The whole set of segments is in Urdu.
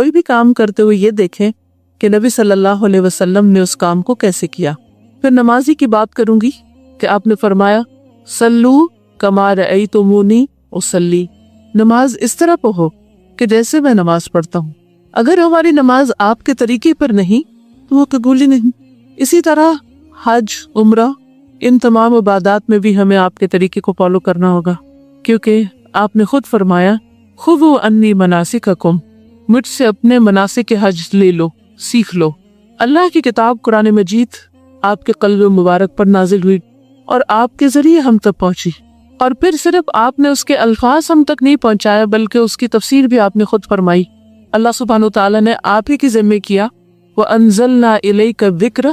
کوئی بھی کام کرتے ہوئے یہ دیکھیں کہ نبی صلی اللہ علیہ وسلم نے اس کام کو کیسے کیا۔ پھر نمازی کی بات کروں گی کہ آپ نے فرمایا صلو کما رأیتمونی اصلی، نماز اس طرح پڑھو کہ جیسے میں نماز پڑھتا ہوں۔ اگر ہماری نماز آپ کے طریقے پر نہیں تو وہ قبول ہی نہیں۔ اسی طرح حج، عمرہ، ان تمام عبادات میں بھی ہمیں آپ کے طریقے کو فالو کرنا ہوگا، کیونکہ آپ نے خود فرمایا خذوا عنی مناسککم، مجھ سے اپنے مناسک حج لے لو، سیکھ لو۔ اللہ کی کتاب قرآن مجید آپ کے قلب مبارک پر نازل ہوئی اور آپ کے ذریعے ہم تک پہنچی، اور پھر صرف آپ نے اس کے الفاظ ہم تک نہیں پہنچایا بلکہ اس کی تفسیر بھی آپ نے خود فرمائی۔ اللہ سبحانہ وتعالیٰ نے آپ ہی کی ذمہ کیا وَأَنزَلْنَا إِلَيْكَ الذِّكْرَ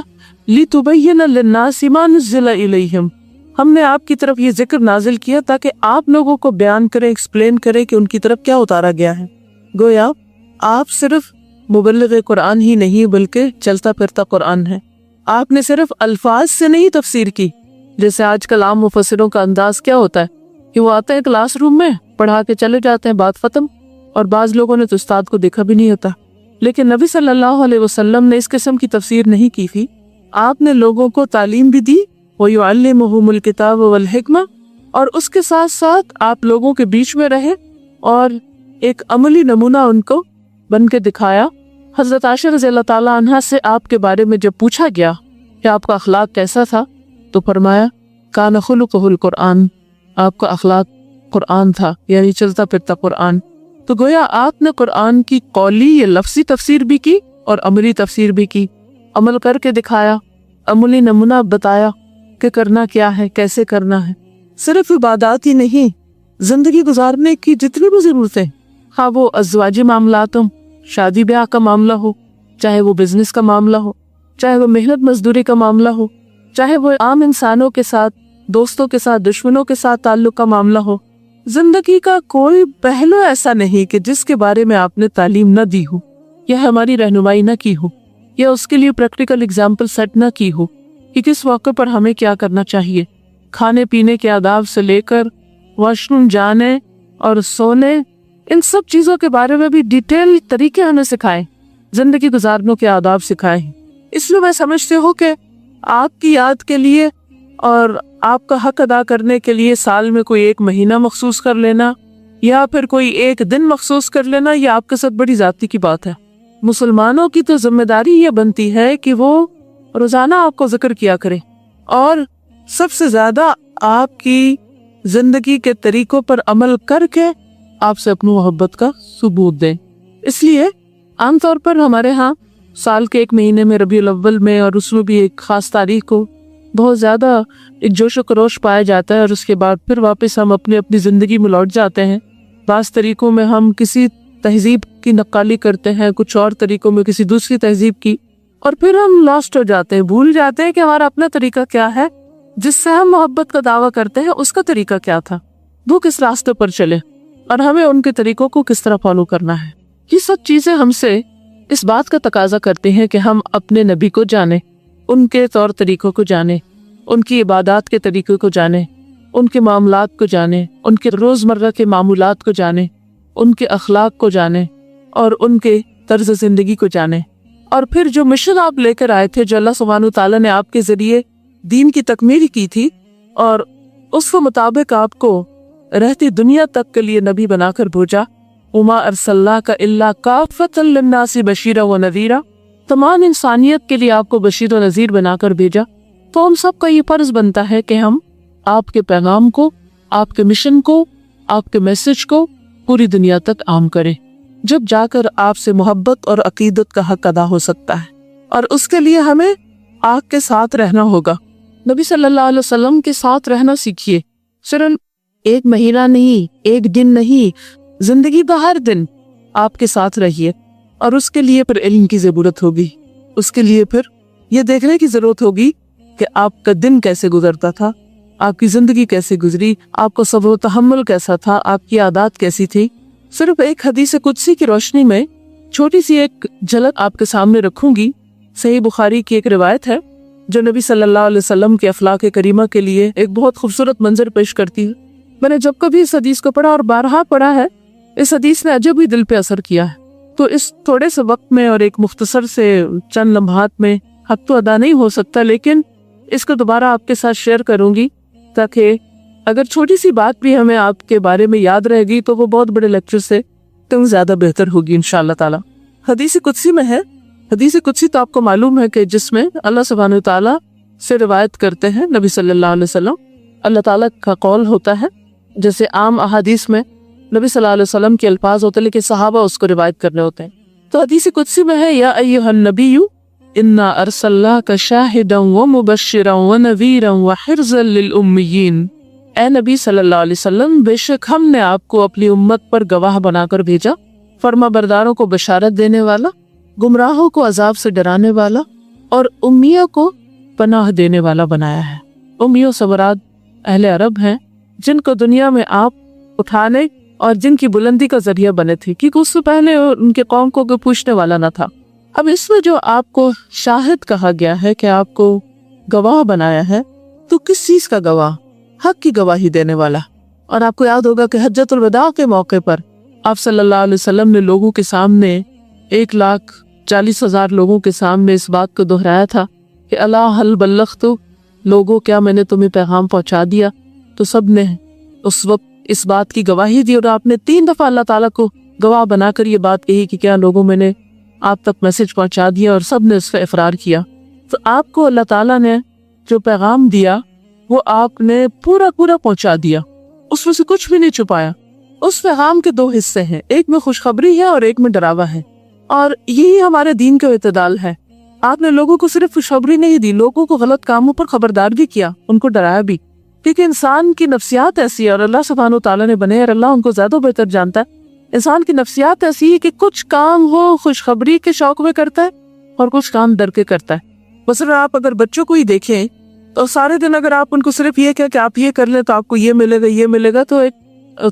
لِتُبَيِّنَ لِلنَّاسِ مَا نُزِّلَ إِلَيْهِمْ، ہم نے آپ کی طرف یہ ذکر نازل کیا تاکہ آپ لوگوں کو بیان کرے، ایکسپلین کرے کہ ان کی طرف کیا اتارا گیا ہے۔ گویا آپ صرف مبلغ قرآن ہی نہیں بلکہ چلتا پھرتا قرآن ہے۔ آپ نے صرف الفاظ سے نہیں تفسیر کی، جیسے آج کل عام مفسروں کا انداز کیا ہوتا ہے کہ وہ آتے ہیں کلاس روم میں، پڑھا کے چلے جاتے ہیں، بات ختم، اور بعض لوگوں نے تو استاد کو دیکھا بھی نہیں ہوتا۔ لیکن نبی صلی اللہ علیہ وسلم نے اس قسم کی تفسیر نہیں کی تھی، آپ نے لوگوں کو تعلیم بھی دی وَيُعَلِّمُهُمُ الْكِتَابَ وَالْحِكْمَةَ، اور اس کے ساتھ ساتھ آپ لوگوں کے بیچ میں رہے اور ایک عملی نمونہ ان کو بن کے دکھایا۔ حضرت عائشہ رضی اللہ تعالیٰ عنہا سے آپ کے بارے میں جب پوچھا گیا کہ آپ کا اخلاق کیسا تھا تو فرمایا کان خلقہ القرآن، آپ کا اخلاق قرآن تھا، یعنی چلتا پھرتا قرآن۔ تو گویا آپ نے قرآن کی قولی یا لفظی تفسیر بھی کی اور عملی تفسیر بھی کی، عمل کر کے دکھایا، عملی نمونہ بتایا کہ کرنا کیا ہے، کیسے کرنا ہے۔ صرف عبادات ہی نہیں، زندگی گزارنے کی جتنی بھی ضرورتیں، خواہ وہ ازواجی معاملات ہوں، شادی بیاہ کا معاملہ ہو، چاہے وہ بزنس کا معاملہ ہو، چاہے وہ محنت مزدوری کا معاملہ ہو، چاہے وہ عام انسانوں کے ساتھ، دوستوں کے ساتھ، دشمنوں کے ساتھ تعلق کا معاملہ ہو، زندگی کا کوئی پہلو ایسا نہیں کہ جس کے بارے میں آپ نے تعلیم نہ دی ہو یا ہماری رہنمائی نہ کی ہو یا اس کے لیے پریکٹیکل اگزامپل سیٹ نہ کی ہو کہ کس موقع پر ہمیں کیا کرنا چاہیے۔ کھانے پینے کے آداب سے لے کر واش روم جانے اور سونے، ان سب چیزوں کے بارے میں بھی ڈیٹیل طریقے ہمیں سکھائے، زندگی گزارنے کے آداب سکھائے۔ اس لیے میں سمجھتی ہوں کہ آپ کی یاد کے لیے اور آپ کا حق ادا کرنے کے لیے سال میں کوئی ایک مہینہ مخصوص کر لینا یا پھر کوئی ایک دن مخصوص کر لینا، یہ آپ کے ساتھ بڑی ذاتی کی بات ہے۔ مسلمانوں کی تو ذمہ داری یہ بنتی ہے کہ وہ روزانہ آپ کو ذکر کیا کرے اور سب سے زیادہ آپ کی زندگی کے طریقوں پر عمل کر کے آپ سے اپنی محبت کا ثبوت دیں۔ اس لیے عام طور پر ہمارے ہاں سال کے ایک مہینے میں ربیع الاول میں، اور اس میں بھی ایک خاص تاریخ کو، بہت زیادہ ایک جوش و خروش پایا جاتا ہے، اور اس کے بعد پھر واپس ہم اپنی زندگی میں لوٹ جاتے ہیں۔ بعض طریقوں میں ہم کسی تہذیب کی نقالی کرتے ہیں، کچھ اور طریقوں میں کسی دوسری تہذیب کی، اور پھر ہم لاسٹ ہو جاتے ہیں، بھول جاتے ہیں کہ ہمارا اپنا طریقہ کیا ہے، جس سے ہم محبت کا دعویٰ کرتے ہیں اس کا طریقہ کیا تھا، وہ کس راستے پر چلے اور ہمیں ان کے طریقوں کو کس طرح فالو کرنا ہے۔ یہ سب چیزیں ہم سے اس بات کا تقاضا کرتے ہیں کہ ہم اپنے نبی کو جانیں، ان کے طور طریقوں کو جانیں، ان کی عبادات کے طریقوں کو جانیں، ان کے معاملات کو جانیں، ان کے روزمرہ کے معمولات کو جانیں، ان کے اخلاق کو جانیں اور ان کے طرز زندگی کو جانیں۔ اور پھر جو مشن آپ لے کر آئے تھے، جو اللہ سبحانہ وتعالیٰ نے آپ کے ذریعے دین کی تکمیل کی تھی، اور اس کے مطابق آپ کو رہتی دنیا تک کے لیے نبی بنا کر بھیجا، وَمَا أَرْسَلْنَاكَ إِلَّا كَافَّةً لِلنَّاسِ بَشِيرًا وَنَذِيرًا، تمام انسانیت کے لیے آپ کو بشیر و نذیر بنا کر بھیجا۔ تو ہم سب کا یہ فرض بنتا ہے کہ ہم آپ کے پیغام کو، آپ کے مشن کو، آپ کے میسج کو پوری دنیا تک عام کریں، جب جا کر آپ سے محبت اور عقیدت کا حق ادا ہو سکتا ہے۔ اور اس کے لیے ہمیں آپ کے ساتھ رہنا ہوگا، نبی صلی اللہ علیہ وسلم کے ساتھ رہنا سیکھیے، صرف ایک مہینہ نہیں، ایک دن نہیں، زندگی کا ہر دن آپ کے ساتھ رہیے۔ اور اس کے لیے پھر علم کی ضرورت ہوگی، اس کے لیے پھر یہ دیکھنے کی ضرورت ہوگی کہ آپ کا دن کیسے گزرتا تھا، آپ کی زندگی کیسے گزری، آپ کو صبر و تحمل کیسا تھا، آپ کی عادات کیسی تھی۔ صرف ایک حدیث قدسی کی روشنی میں چھوٹی سی ایک جھلک آپ کے سامنے رکھوں گی۔ صحیح بخاری کی ایک روایت ہے جو نبی صلی اللہ علیہ وسلم کے اخلاق کریمہ کے لیے ایک بہت خوبصورت منظر پیش کرتی ہے۔ میں نے جب کبھی اس حدیث کو پڑھا اور بارہا پڑھا ہے، اس حدیث نے عجب ہی دل پہ اثر کیا ہے۔ تو اس تھوڑے سے وقت میں اور ایک مختصر سے چند لمحات میں حق تو ادا نہیں ہو سکتا، لیکن اس کو دوبارہ آپ کے ساتھ شیئر کروں گی تاکہ اگر چھوٹی سی بات بھی ہمیں آپ کے بارے میں یاد رہے گی تو وہ بہت بڑے لیکچر سے کہیں زیادہ بہتر ہوگی انشاءاللہ تعالی۔ حدیث قدسی میں ہے، حدیث قدسی تو آپ کو معلوم ہے کہ جس میں اللہ سبحانہ وتعالی سے روایت کرتے ہیں نبی صلی اللہ علیہ وسلم، اللہ تعالیٰ کا قول ہوتا ہے۔ جیسے عام احادیث میں نبی صلی اللہ علیہ وسلم کے الفاظ ہوتے ہیں لیکن صحابہ اس کو روایت کرنے ہوتے ہیں۔ تو حدیث قدسی میں ہے یا ایھا النبی انا ارسلناک شاہدا ومبشرا ونذیرا وحرزا للأمیین، اے نبی صلی اللہ علیہ وسلم، بے شک ہم نے آپ کو اپنی امت پر گواہ بنا کر بھیجا، فرما برداروں کو بشارت دینے والا، گمراہوں کو عذاب سے ڈرانے والا، اور امیوں کو پناہ دینے والا بنایا ہے۔ امیوں سے مراد اہل عرب ہیں جن کو دنیا میں آپ اٹھانے اور جن کی بلندی کا ذریعہ بنے تھے، کیونکہ اس سے پہلے ان کے قوم کو کوئی پوچھنے والا نہ تھا۔ اب اس میں جو آپ کو شاہد کہا گیا ہے کہ آپ کو گواہ بنایا ہے، تو کس چیز کا گواہ؟ حق کی گواہی دینے والا۔ اور آپ کو یاد ہوگا کہ حجۃ الوداع کے موقع پر آپ صلی اللہ علیہ وسلم نے لوگوں کے سامنے 1,40,000 لوگوں کے سامنے اس بات کو دہرایا تھا کہ الا هل بلغت، لوگوں کیا میں نے تمہیں پیغام پہنچا دیا؟ تو سب نے اس وقت اس بات کی گواہی دی، اور آپ نے 3 دفعہ اللہ تعالیٰ کو گواہ بنا کر یہ بات کہی کہ کیا لوگوں میں نے آپ تک میسج پہنچا دیا، اور سب نے اس پہ اقرار کیا۔ تو آپ کو اللہ تعالیٰ نے جو پیغام دیا وہ آپ نے پورا پہنچا دیا، اس میں سے کچھ بھی نہیں چھپایا۔ اس پیغام کے 2 حصے ہیں، ایک میں خوشخبری ہے اور ایک میں ڈراوا ہے، اور یہی ہمارے دین کا اعتدال ہے۔ آپ نے لوگوں کو صرف خوشخبری نہیں دی، لوگوں کو غلط کاموں پر خبردار بھی کیا، ان کو ڈرایا بھی، کیونکہ انسان کی نفسیات ایسی ہے، اور اللہ سبحانہ وتعالیٰ نے بنے اور اللہ ان کو زیادہ بہتر جانتا ہے۔ انسان کی نفسیات ایسی ہے کہ کچھ کام وہ خوشخبری کے شوق میں کرتا ہے اور کچھ کام ڈر کے کرتا ہے۔ مثلا آپ اگر بچوں کو ہی دیکھیں تو سارے دن اگر آپ ان کو صرف یہ کہ آپ یہ کر لیں تو آپ کو یہ ملے گا، تو ایک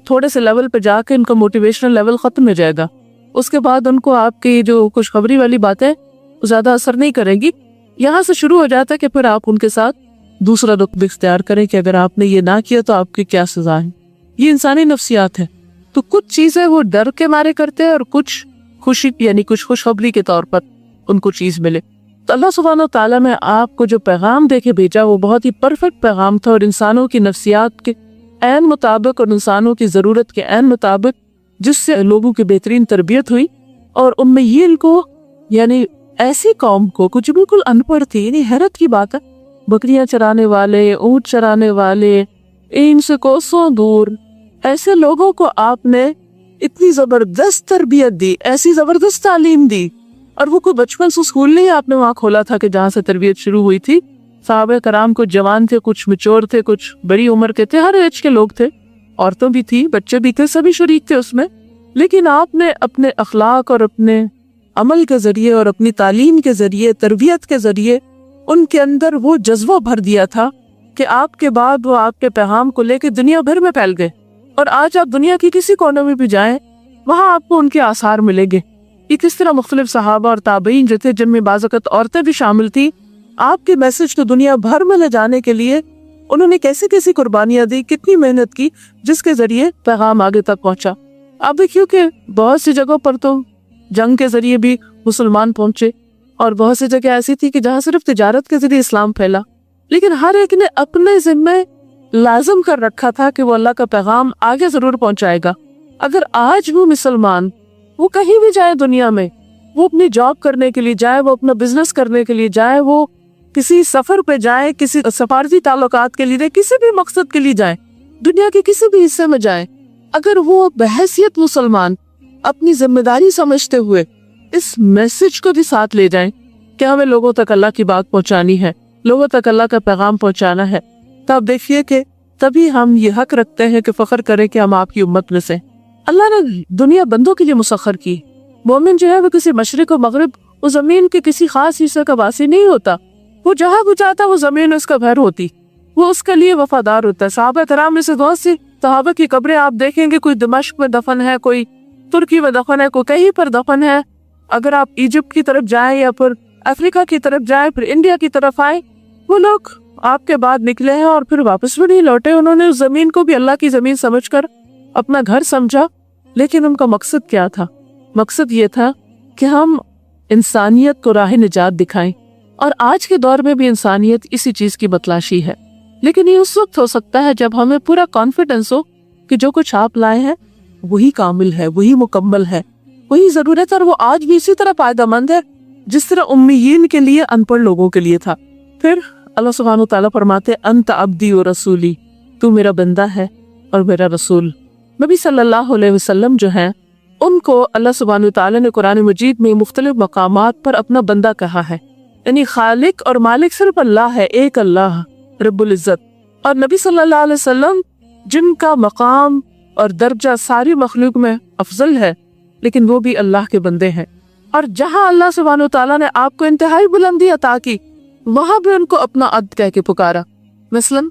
تھوڑے سے لیول پہ جا کے ان کا موٹیویشنل لیول ختم ہو جائے گا۔ اس کے بعد ان کو آپ کی جو خوشخبری والی باتیں زیادہ اثر نہیں کریں گی۔ یہاں سے شروع ہو جاتا ہے کہ پھر آپ ان کے ساتھ دوسرا رخ اختیار کریں کہ اگر آپ نے یہ نہ کیا تو آپ کی کیا سزا ہے۔ یہ انسانی نفسیات ہے۔ تو کچھ چیزیں وہ ڈر کے مارے کرتے ہیں اور کچھ خوشی یعنی کچھ خوشخبری کے طور پر ان کو چیز ملے۔ تو اللہ سبحانہ و تعالیٰ نے آپ کو جو پیغام دے کے بھیجا وہ بہت ہی پرفیکٹ پیغام تھا، اور انسانوں کی نفسیات کے عین مطابق اور انسانوں کی ضرورت کے عین مطابق، جس سے لوگوں کی بہترین تربیت ہوئی۔ اور امیین کو یعنی ایسی قوم کو کچھ بالکل ان پڑھ تھی، یعنی حیرت کی بات ہے، بکریاں چرانے والے، اونٹ چرانے والے، ان سے کوسوں دور ایسے لوگوں کو آپ نے اتنی زبردست تربیت دی، ایسی زبردست تعلیم دی، اور وہ کوئی بچپن سے اسکول نہیں آپ نے وہاں کھولا تھا کہ جہاں سے تربیت شروع ہوئی تھی۔ صحابہ کرام کچھ جوان تھے، کچھ میچور تھے، کچھ بڑی عمر کے تھے، ہر ایج کے لوگ تھے، عورتوں بھی تھی، بچے بھی تھے، سبھی شریک تھے اس میں۔ لیکن آپ نے اپنے اخلاق اور اپنے عمل کے ذریعے اور اپنی تعلیم کے ذریعے، تربیت کے ذریعے ان کے اندر وہ جذبہ بھر دیا تھا کہ آپ کے بعد وہ آپ کے پیغام کو لے کے دنیا بھر میں پھیل گئے۔ اور آج آپ دنیا کی کسی کونے میں بھی جائیں وہاں آپ کو ان کے آثار ملیں گے۔ یہ کس طرح مختلف صحابہ اور تابعین جو تھے، جن میں بعض اوقات عورتیں بھی شامل تھیں، آپ کے میسج کو دنیا بھر میں لے جانے کے لیے انہوں نے کیسی قربانیاں دی، کتنی محنت کی، جس کے ذریعے پیغام آگے تک پہنچا۔ اب دیکھیے کہ بہت سی جگہوں پر تو جنگ کے ذریعے بھی مسلمان پہنچے، اور بہت سی جگہ ایسی تھی کہ جہاں صرف تجارت کے ذریعے اسلام پھیلا، لیکن ہر ایک نے اپنے ذمے لازم کر رکھا تھا کہ وہ اللہ کا پیغام آگے ضرور پہنچائے گا۔ اگر آج وہ مسلمان وہ کہیں بھی جائے دنیا میں، وہ اپنی جاب کرنے کے لیے جائے، وہ اپنا بزنس کرنے کے لیے جائے، وہ کسی سفر پہ جائے، کسی سفارتی تعلقات کے لیے، کسی بھی مقصد کے لیے جائے، دنیا کے کسی بھی حصے میں جائے، اگر وہ بحیثیت مسلمان اپنی ذمہ داری سمجھتے ہوئے اس میسج کو بھی ساتھ لے جائیں کہ ہمیں لوگوں تک اللہ کی بات پہنچانی ہے، لوگوں تک اللہ کا پیغام پہنچانا ہے، تب دیکھیے کہ تبھی ہم یہ حق رکھتے ہیں کہ فخر کریں کہ ہم آپ کی امت میں سے۔ اللہ نے دنیا بندوں کے لیے مسخر کی۔ مومن جو ہے وہ کسی مشرق و مغرب، وہ زمین کے کسی خاص حصے کا باسی نہیں ہوتا، وہ جہاں بھی جاتا وہ زمین اس کا گھر ہوتی، وہ اس کے لیے وفادار ہوتا ہے۔ صحابہ کرام میں سے بہت سی صحابہ کی قبریں آپ دیکھیں گے، کوئی دمشق میں دفن ہے، کوئی ترکی میں دفن ہے، کوئی کہیں پر دفن ہے۔ اگر آپ ایجپٹ کی طرف جائیں یا پھر افریقہ کی طرف جائیں، پھر انڈیا کی طرف آئیں، وہ لوگ آپ کے بعد نکلے ہیں اور پھر واپس بھی نہیں لوٹے۔ انہوں نے اس زمین کو بھی اللہ کی زمین سمجھ کر اپنا گھر سمجھا، لیکن ان کا مقصد کیا تھا؟ مقصد یہ تھا کہ ہم انسانیت کو راہ نجات دکھائیں، اور آج کے دور میں بھی انسانیت اسی چیز کی بتلاشی ہے، لیکن یہ اس وقت ہو سکتا ہے جب ہمیں پورا کانفیڈنس ہو کہ جو کچھ آپ لائے ہیں وہی کامل ہے، وہی مکمل ہے، وہی ضرورت ہے، اور وہ آج بھی اسی طرح فائدہ مند ہے جس طرح امیین کے لیے، ان پڑھ لوگوں کے لیے تھا۔ پھر اللہ سبحانہ وتعالیٰ فرماتے انت عبدی و رسولی، تو میرا بندہ ہے اور میرا رسول۔ نبی صلی اللہ علیہ وسلم جو ہیں ان کو اللہ سبحانہ وتعالیٰ نے قرآن مجید میں مختلف مقامات پر اپنا بندہ کہا ہے، یعنی خالق اور مالک صرف اللہ ہے، ایک اللہ رب العزت، اور نبی صلی اللہ علیہ وسلم جن کا مقام اور درجہ ساری مخلوق میں افضل ہے، لیکن وہ بھی اللہ کے بندے ہیں، اور جہاں اللہ سبحانہ وتعالیٰ نے آپ کو انتہائی بلندی عطا کی وہاں بھی ان کو اپنا عبد کہہ کے پکارا۔ مثلاً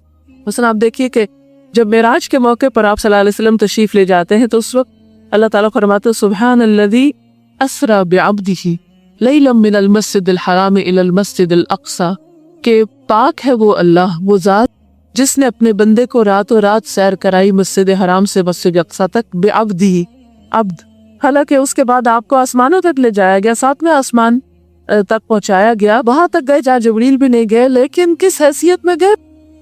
آپ دیکھیے کہ جب معراج کے موقع پر آپ صلی اللہ علیہ وسلم تشریف لے جاتے ہیں تو اس وقت اللہ تعالیٰ فرماتے سبحان الذی اسری بعبدہ لیلا من المسجد الحرام الی المسجد الاقصی، کہ پاک ہے وہ اللہ، وہ ذات جس نے اپنے بندے کو راتوں رات سیر کرائی مسجد حرام سے مسجد اقصی تک، بعبدہ، عبد، حالانکہ اس کے بعد آپ کو آسمانوں تک لے جایا گیا، ساتویں آسمان تک پہنچایا گیا، وہاں تک گئے جہاں جبریل بھی نہیں گئے، لیکن کس حیثیت میں گئے؟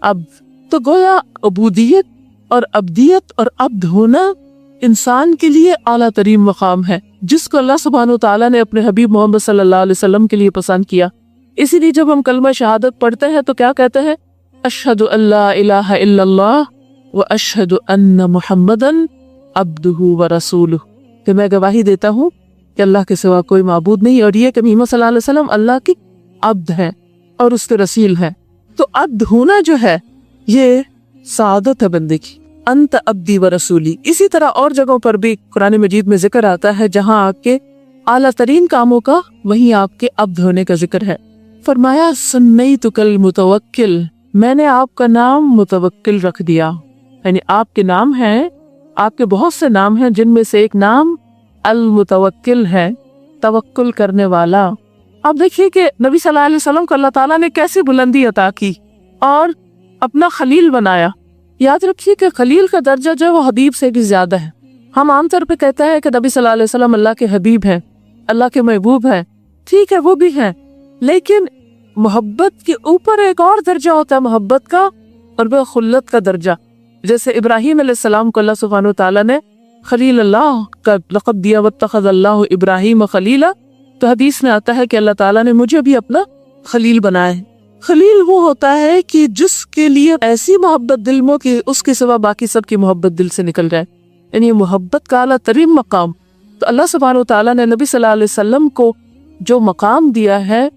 عبد۔ تو گویا عبودیت اور عبدیت اور عبد ہونا انسان کے لیے اعلیٰ ترین مقام ہے، جس کو اللہ سبحانہ وتعالیٰ نے اپنے حبیب محمد صلی اللہ علیہ وسلم کے لیے پسند کیا۔ اسی لیے جب ہم کلمہ شہادت پڑھتے ہیں تو کیا کہتے ہیں؟ اشہد ان لا الہ الا اللہ و اشہد ان محمدن عبدہ و رسولہ، کہ میں گواہی دیتا ہوں کہ اللہ کے سوا کوئی معبود نہیں، اور یہ کہ محمد صلی اللہ علیہ وسلم اللہ کی عبد ہیں اور اس کے رسول ہیں۔ تو عبد ہونا جو ہے یہ سعادت ہے بندے کی، انت عبدی و رسولی۔ اسی طرح اور جگہوں پر بھی قرآن مجید میں ذکر آتا ہے جہاں آپ کے اعلیٰ ترین کاموں کا وہیں آپ کے عبد ہونے کا ذکر ہے۔ فرمایا سمیتک المتوکل، میں نے آپ کا نام متوکل رکھ دیا، یعنی آپ کے نام ہیں، آپ کے بہت سے نام ہیں جن میں سے ایک نام المتوکل ہے، توکل کرنے والا۔ اب دیکھیے کہ نبی صلی اللہ علیہ وسلم کو اللہ تعالیٰ نے کیسی بلندی عطا کی اور اپنا خلیل بنایا۔ یاد رکھیے کہ خلیل کا درجہ جو ہے وہ حبیب سے بھی زیادہ ہے۔ ہم عام طور پہ کہتے ہیں کہ نبی صلی اللہ علیہ وسلم اللہ کے حبیب ہیں، اللہ کے محبوب ہیں، ٹھیک ہے وہ بھی ہیں، لیکن محبت کے اوپر ایک اور درجہ ہوتا ہے محبت کا، اور وہ خلت کا درجہ۔ جیسے ابراہیم علیہ السلام کو اللہ سبحانہ وتعالیٰ نے خلیل اللہ کا لقب دیا، واتخذ اللہ ابراہیم خلیلا، تو حدیث میں آتا ہے کہ اللہ تعالیٰ نے مجھے بھی اپنا خلیل بنایا ہے۔ خلیل وہ ہوتا ہے کہ جس کے لیے ایسی محبت دل میں کہ اس کے سوا باقی سب کی محبت دل سے نکل جائے، یعنی محبت کا اعلیٰ ترین مقام۔ تو اللہ سبحانہ وتعالیٰ نے نبی صلی اللہ علیہ وسلم کو جو مقام دیا ہے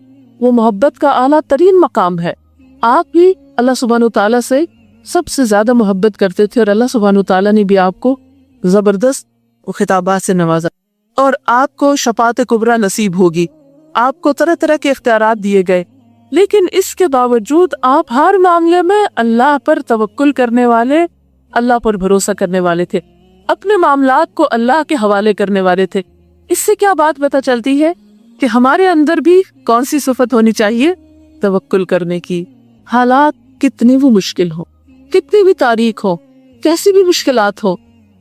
وہ محبت کا اعلیٰ ترین مقام ہے۔ آپ بھی اللہ سبحانہ وتعالیٰ سے سب سے زیادہ محبت کرتے تھے، اور اللہ سبحانہ وتعالیٰ نے بھی آپ کو زبردست خطابات سے نوازا، اور آپ کو شفاعت کبریٰ نصیب ہوگی، آپ کو طرح طرح کے اختیارات دیے گئے، لیکن اس کے باوجود آپ ہر معاملے میں اللہ پر توکل کرنے والے، اللہ پر بھروسہ کرنے والے تھے، اپنے معاملات کو اللہ کے حوالے کرنے والے تھے۔ اس سے کیا بات پتہ چلتی ہے کہ ہمارے اندر بھی کون سی صفت ہونی چاہیے؟ توکل کرنے کی۔ حالات کتنی وہ مشکل ہو، کتنی بھی تاریک ہو، کیسی بھی مشکلات ہو،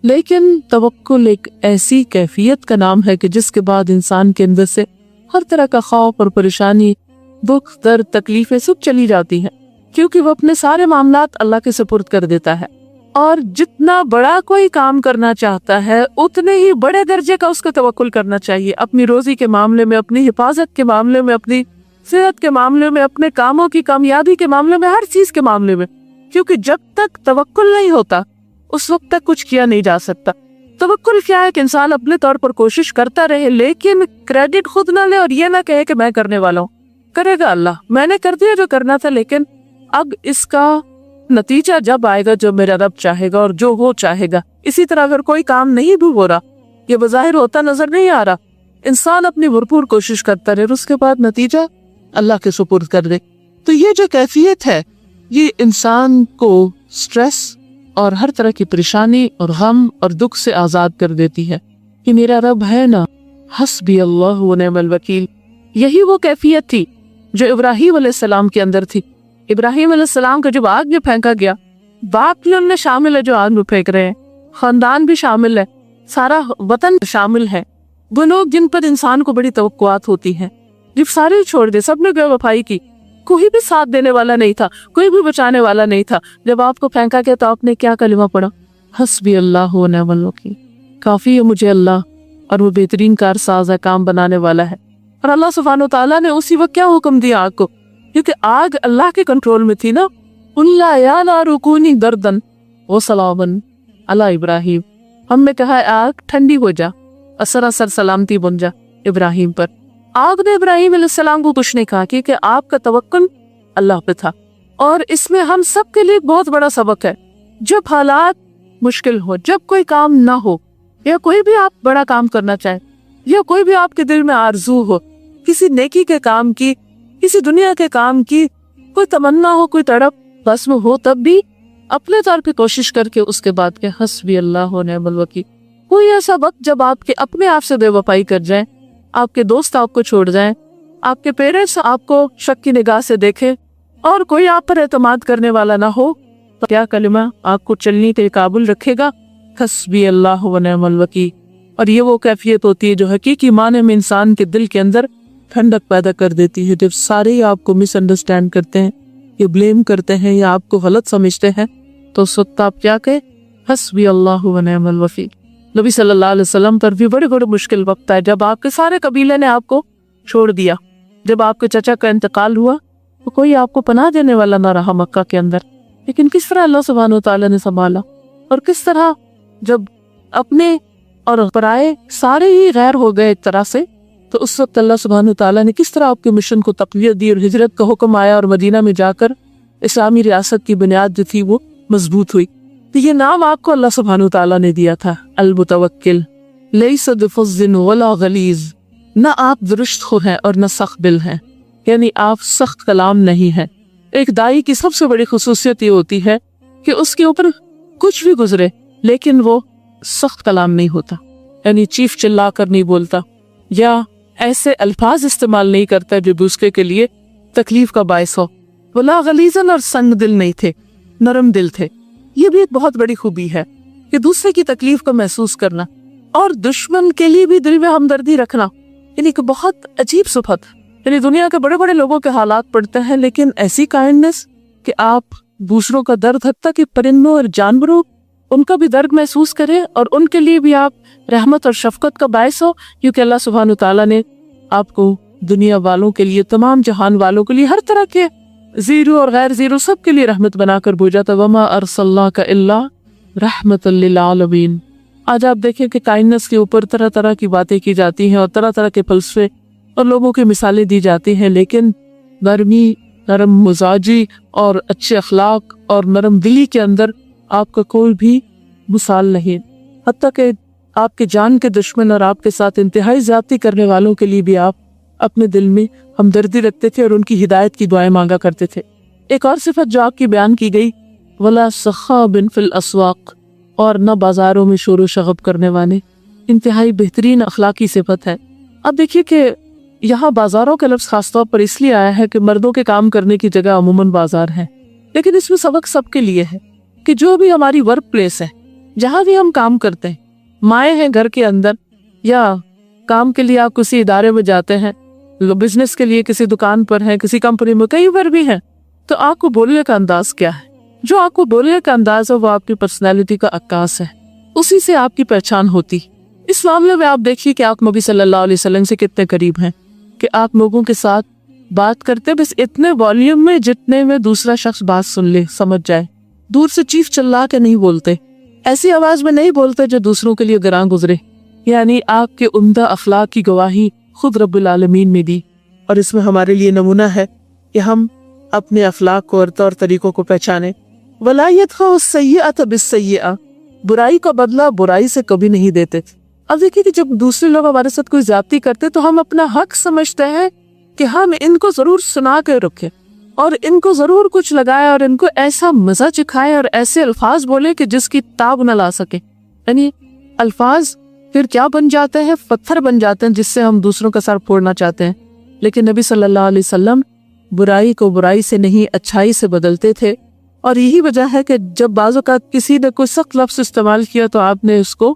لیکن توکل ایک ایسی کیفیت کا نام ہے کہ جس کے بعد انسان کے اندر سے ہر طرح کا خوف اور پریشانی، دکھ، درد، تکلیفیں سب چلی جاتی ہیں، کیونکہ وہ اپنے سارے معاملات اللہ کے سپرد کر دیتا ہے۔ اور جتنا بڑا کوئی کام کرنا چاہتا ہے اتنے ہی بڑے درجے کا اس کو توکل کرنا چاہیے، اپنی روزی کے معاملے میں، اپنی حفاظت کے معاملے میں، اپنی صحت کے معاملے میں، اپنے کاموں کی کامیابی کے معاملے میں، ہر چیز کے معاملے میں، کیونکہ جب تک توکل نہیں ہوتا اس وقت تک کچھ کیا نہیں جا سکتا۔ توکل کیا ہے کہ انسان اپنے طور پر کوشش کرتا رہے لیکن کریڈٹ خود نہ لے اور یہ نہ کہے کہ میں کرنے والا ہوں، کرے گا اللہ، میں نے کر دیا جو کرنا تھا، لیکن اب اس کا نتیجہ جب آئے گا جو میرا رب چاہے گا اور جو وہ چاہے گا۔ اسی طرح اگر کوئی کام نہیں بھی ہو رہا، یہ بظاہر ہوتا نظر نہیں آ رہا، انسان اپنی بھرپور کوشش کرتا رہے، اس کے بعد نتیجہ اللہ کے سپرد کر دے۔ تو یہ جو کیفیت ہے یہ انسان کو سٹریس اور ہر طرح کی پریشانی اور غم اور دکھ سے آزاد کر دیتی ہے کہ میرا رب ہے نا، حسبی اللہ و نعم الوکیل۔ یہی وہ کیفیت تھی جو ابراہیم علیہ السلام کے اندر تھی۔ ابراہیم علیہ السلام کا جب آگ میں پھینکا گیا، باپ بھی ان میں شامل ہے جو آگ میں پھینک رہے ہیں، خاندان بھی شامل ہے، سارا وطن شامل ہے، وہ لوگ جن پر انسان کو بڑی توقعات ہوتی ہیں، جب سارے چھوڑ دے، سب نے بے وفائی کی، کوئی بھی ساتھ دینے والا نہیں تھا، کوئی بھی بچانے والا نہیں تھا، جب آپ کو پھینکا گیا تو آپ نے کیا کلمہ پڑھا؟ حسبی اللہ و نعم الوکیل، کافی ہے مجھے اللہ، اور وہ بہترین کارساز ہے، کام بنانے والا ہے۔ اور اللہ سبحانہ و تعالیٰ نے اسی وقت کیا حکم دیا آگ کو، کیونکہ آگ اللہ کے کنٹرول میں تھی نا، اللہ یا نار کونی بردن وسلاما علی ابراہیم، ہم نے کہا آگ ٹھنڈی ہو جا اور سراسر سلامتی بن جا ابراہیم پر۔ آگ نے ابراہیم علیہ السلام کو کچھ نہیں کہا، کیونکہ آپ کا توکل اللہ پہ تھا۔ اور اس میں ہم سب کے لیے بہت بڑا سبق ہے، جب حالات مشکل ہو، جب کوئی کام نہ ہو، یا کوئی بھی آپ بڑا کام کرنا چاہیں، یا کوئی بھی آپ کے دل میں آرزو ہو، کسی نیکی کے کام کی، کسی دنیا کے کام کی، کوئی تمنا ہو، کوئی تڑپ بس میں ہو، تب بھی اپنے طور پہ کوشش کر کے اس کے بعد کہ حسبی اللہ و نعم الوکیل۔ کوئی ایسا وقت جب آپ کے اپنے آپ سے بے وفائی کر جائیں، آپ کے دوست آپ کو چھوڑ جائیں، آپ کے پیرنٹس آپ کو شک کی نگاہ سے دیکھیں، اور کوئی آپ پر اعتماد کرنے والا نہ ہو، تو کیا کلمہ آپ کو چلنے کے قابل رکھے گا؟ حسبی اللہ و نعم الوکیل۔ اور یہ وہ کیفیت ہوتی ہے جو حقیقی معنی میں انسان کے دل کے اندر ٹھنڈک پیدا کر دیتی ہے۔ جب سارے ہی آپ کو مس انڈرسٹینڈ کرتے ہیں، یا بلیم کرتے ہیں، یا آپ کو غلط سمجھتے ہیں، تو اس وقت آپ کیا کہیں؟ حسبی اللہ و نعم الوکیل۔ نبی صلی اللہ علیہ وسلم پر بھی بڑے بڑے مشکل وقت آئے، جب آپ کے سارے قبیلے نے آپ کو چھوڑ دیا، جب آپ کے چچا کا انتقال ہوا تو کوئی آپ کو پناہ دینے والا نہ رہا مکہ کے اندر، لیکن کس طرح اللہ سبحانہ وتعالی نے سنبھالا، اور کس طرح جب اپنے اور پرائے سارے ہی غیر ہو گئے ایک طرح سے، تو اس وقت اللہ سبحانہ وتعالی نے کس طرح آپ کے مشن کو تقویت دی، اور ہجرت کا حکم آیا، اور مدینہ میں جا کر اسلامی ریاست کی بنیاد جو تھی وہ مضبوط ہوئی۔ تو یہ نام آپ کو اللہ سبحانہ وتعالی نے دیا تھا، المتوکل، لیس بفظ ولا غلیظ، نہ آپ درشت خو ہیں اور نہ سخت دل ہیں، یعنی آپ سخت کلام نہیں ہیں۔ ایک دائی کی سب سے بڑی خصوصیت یہ ہوتی ہے کہ اس کے اوپر کچھ بھی گزرے لیکن وہ سخت کلام نہیں ہوتا، یعنی چیخ چلا کر نہیں بولتا، یا ایسے الفاظ استعمال نہیں کرتا جو دوسرے کے لیے تکلیف کا باعث ہو۔ ولا غلیظاً، اور سنگ دل نہیں تھے، نرم دل تھے۔ یہ بھی ایک بہت بڑی خوبی ہے کہ دوسرے کی تکلیف کو محسوس کرنا، اور دشمن کے لیے بھی دل میں ہمدردی رکھنا، یعنی کہ بہت عجیب صفت۔ یعنی دنیا کے بڑے بڑے لوگوں کے حالات پڑھتے ہیں، لیکن ایسی کائنڈنس کہ آپ دوسروں کا درد، حتیٰ کہ پرندوں اور جانوروں، ان کا بھی درد محسوس کریں، اور ان کے لیے بھی آپ رحمت اور شفقت کا باعث ہو، کیونکہ اللہ سبحانہ وتعالیٰ نے آپ کو دنیا والوں کے لیے، تمام جہان والوں کے لیے، ہر طرح کے زیرو اور غیر زیرو سب کے لیے رحمت بنا کر بھیجا تھا۔ وما ارسلناک الا رحمۃ للعالمین۔ آج آپ دیکھیں کہ کائنڈنس کے اوپر طرح طرح کی باتیں کی جاتی ہیں، اور طرح طرح کے فلسفے اور لوگوں کی مثالیں دی جاتی ہیں، لیکن نرمی، نرم مزاجی اور اچھے اخلاق اور نرم دلی کے اندر آپ کا کوئی بھی مثال نہیں۔ حتیٰ کہ آپ کے جان کے دشمن اور آپ کے ساتھ انتہائی زیادتی کرنے والوں کے لیے بھی آپ اپنے دل میں ہمدردی رکھتے تھے اور ان کی ہدایت کی دعائیں مانگا کرتے تھے۔ ایک اور صفت جو آپ کی بیان کی گئی، ولا صخاب فی الاسواق، اور نہ بازاروں میں شور و شغب کرنے والے، انتہائی بہترین اخلاقی صفت ہے۔ اب دیکھیے کہ یہاں بازاروں کا لفظ خاص طور پر اس لیے آیا ہے کہ مردوں کے کام کرنے کی جگہ عموماً بازار ہے، لیکن اس میں سبق سب کے لیے ہے کہ جو بھی ہماری ورک پلیس ہے، جہاں بھی ہم کام کرتے ہیں، مائیں ہیں گھر کے اندر، یا کام کے لیے آپ کسی ادارے میں جاتے ہیں، بزنس کے لیے کسی دکان پر ہیں، کسی کمپنی میں، کہیں پر بھی ہیں، تو آپ کو بولنے کا انداز کیا ہے؟ جو آپ کو بولنے کا انداز ہے وہ آپ کی پرسنالٹی کا عکاس ہے، اسی سے آپ کی پہچان ہوتی۔ اس معاملے میں آپ دیکھیے کہ آپ نبی صلی اللہ علیہ وسلم سے کتنے قریب ہیں، کہ آپ لوگوں کے ساتھ بات کرتے بس اتنے والیوم میں جتنے میں دوسرا شخص بات سن لے، سمجھ جائے، دور سے چیخ چلا کے نہیں بولتے، ایسی آواز میں نہیں بولتے جو دوسروں کے لیے گراں گزرے۔ یعنی آپ کے عمدہ اخلاق کی گواہی خود رب العالمین نے دی، اور اس میں ہمارے لیے نمونہ ہے کہ ہم اپنے اخلاق کو اور طور طریقوں کو پہچانیں۔ وَلَا يَدْفَعُ السَّيِّئَةَ بِالسَّيِّئَةِ، برائی کا بدلہ برائی سے کبھی نہیں دیتے۔ اب دیکھیے کہ جب دوسرے لوگ ہمارے ساتھ کوئی زیادتی کرتے تو ہم اپنا حق سمجھتے ہیں کہ ہم ان کو ضرور سنا کے رکھیں، اور ان کو ضرور کچھ لگائے، اور ان کو ایسا مزہ چکھائے اور ایسے الفاظ بولے کہ جس کی تاب نہ لا سکے۔ یعنی الفاظ پھر کیا بن جاتے ہیں؟ پتھر بن جاتے ہیں جس سے ہم دوسروں کا سر پھوڑنا چاہتے ہیں۔ لیکن نبی صلی اللہ علیہ وسلم برائی کو برائی سے نہیں، اچھائی سے بدلتے تھے، اور یہی وجہ ہے کہ جب بعض اوقات کسی نے کوئی سخت لفظ استعمال کیا تو آپ نے اس کو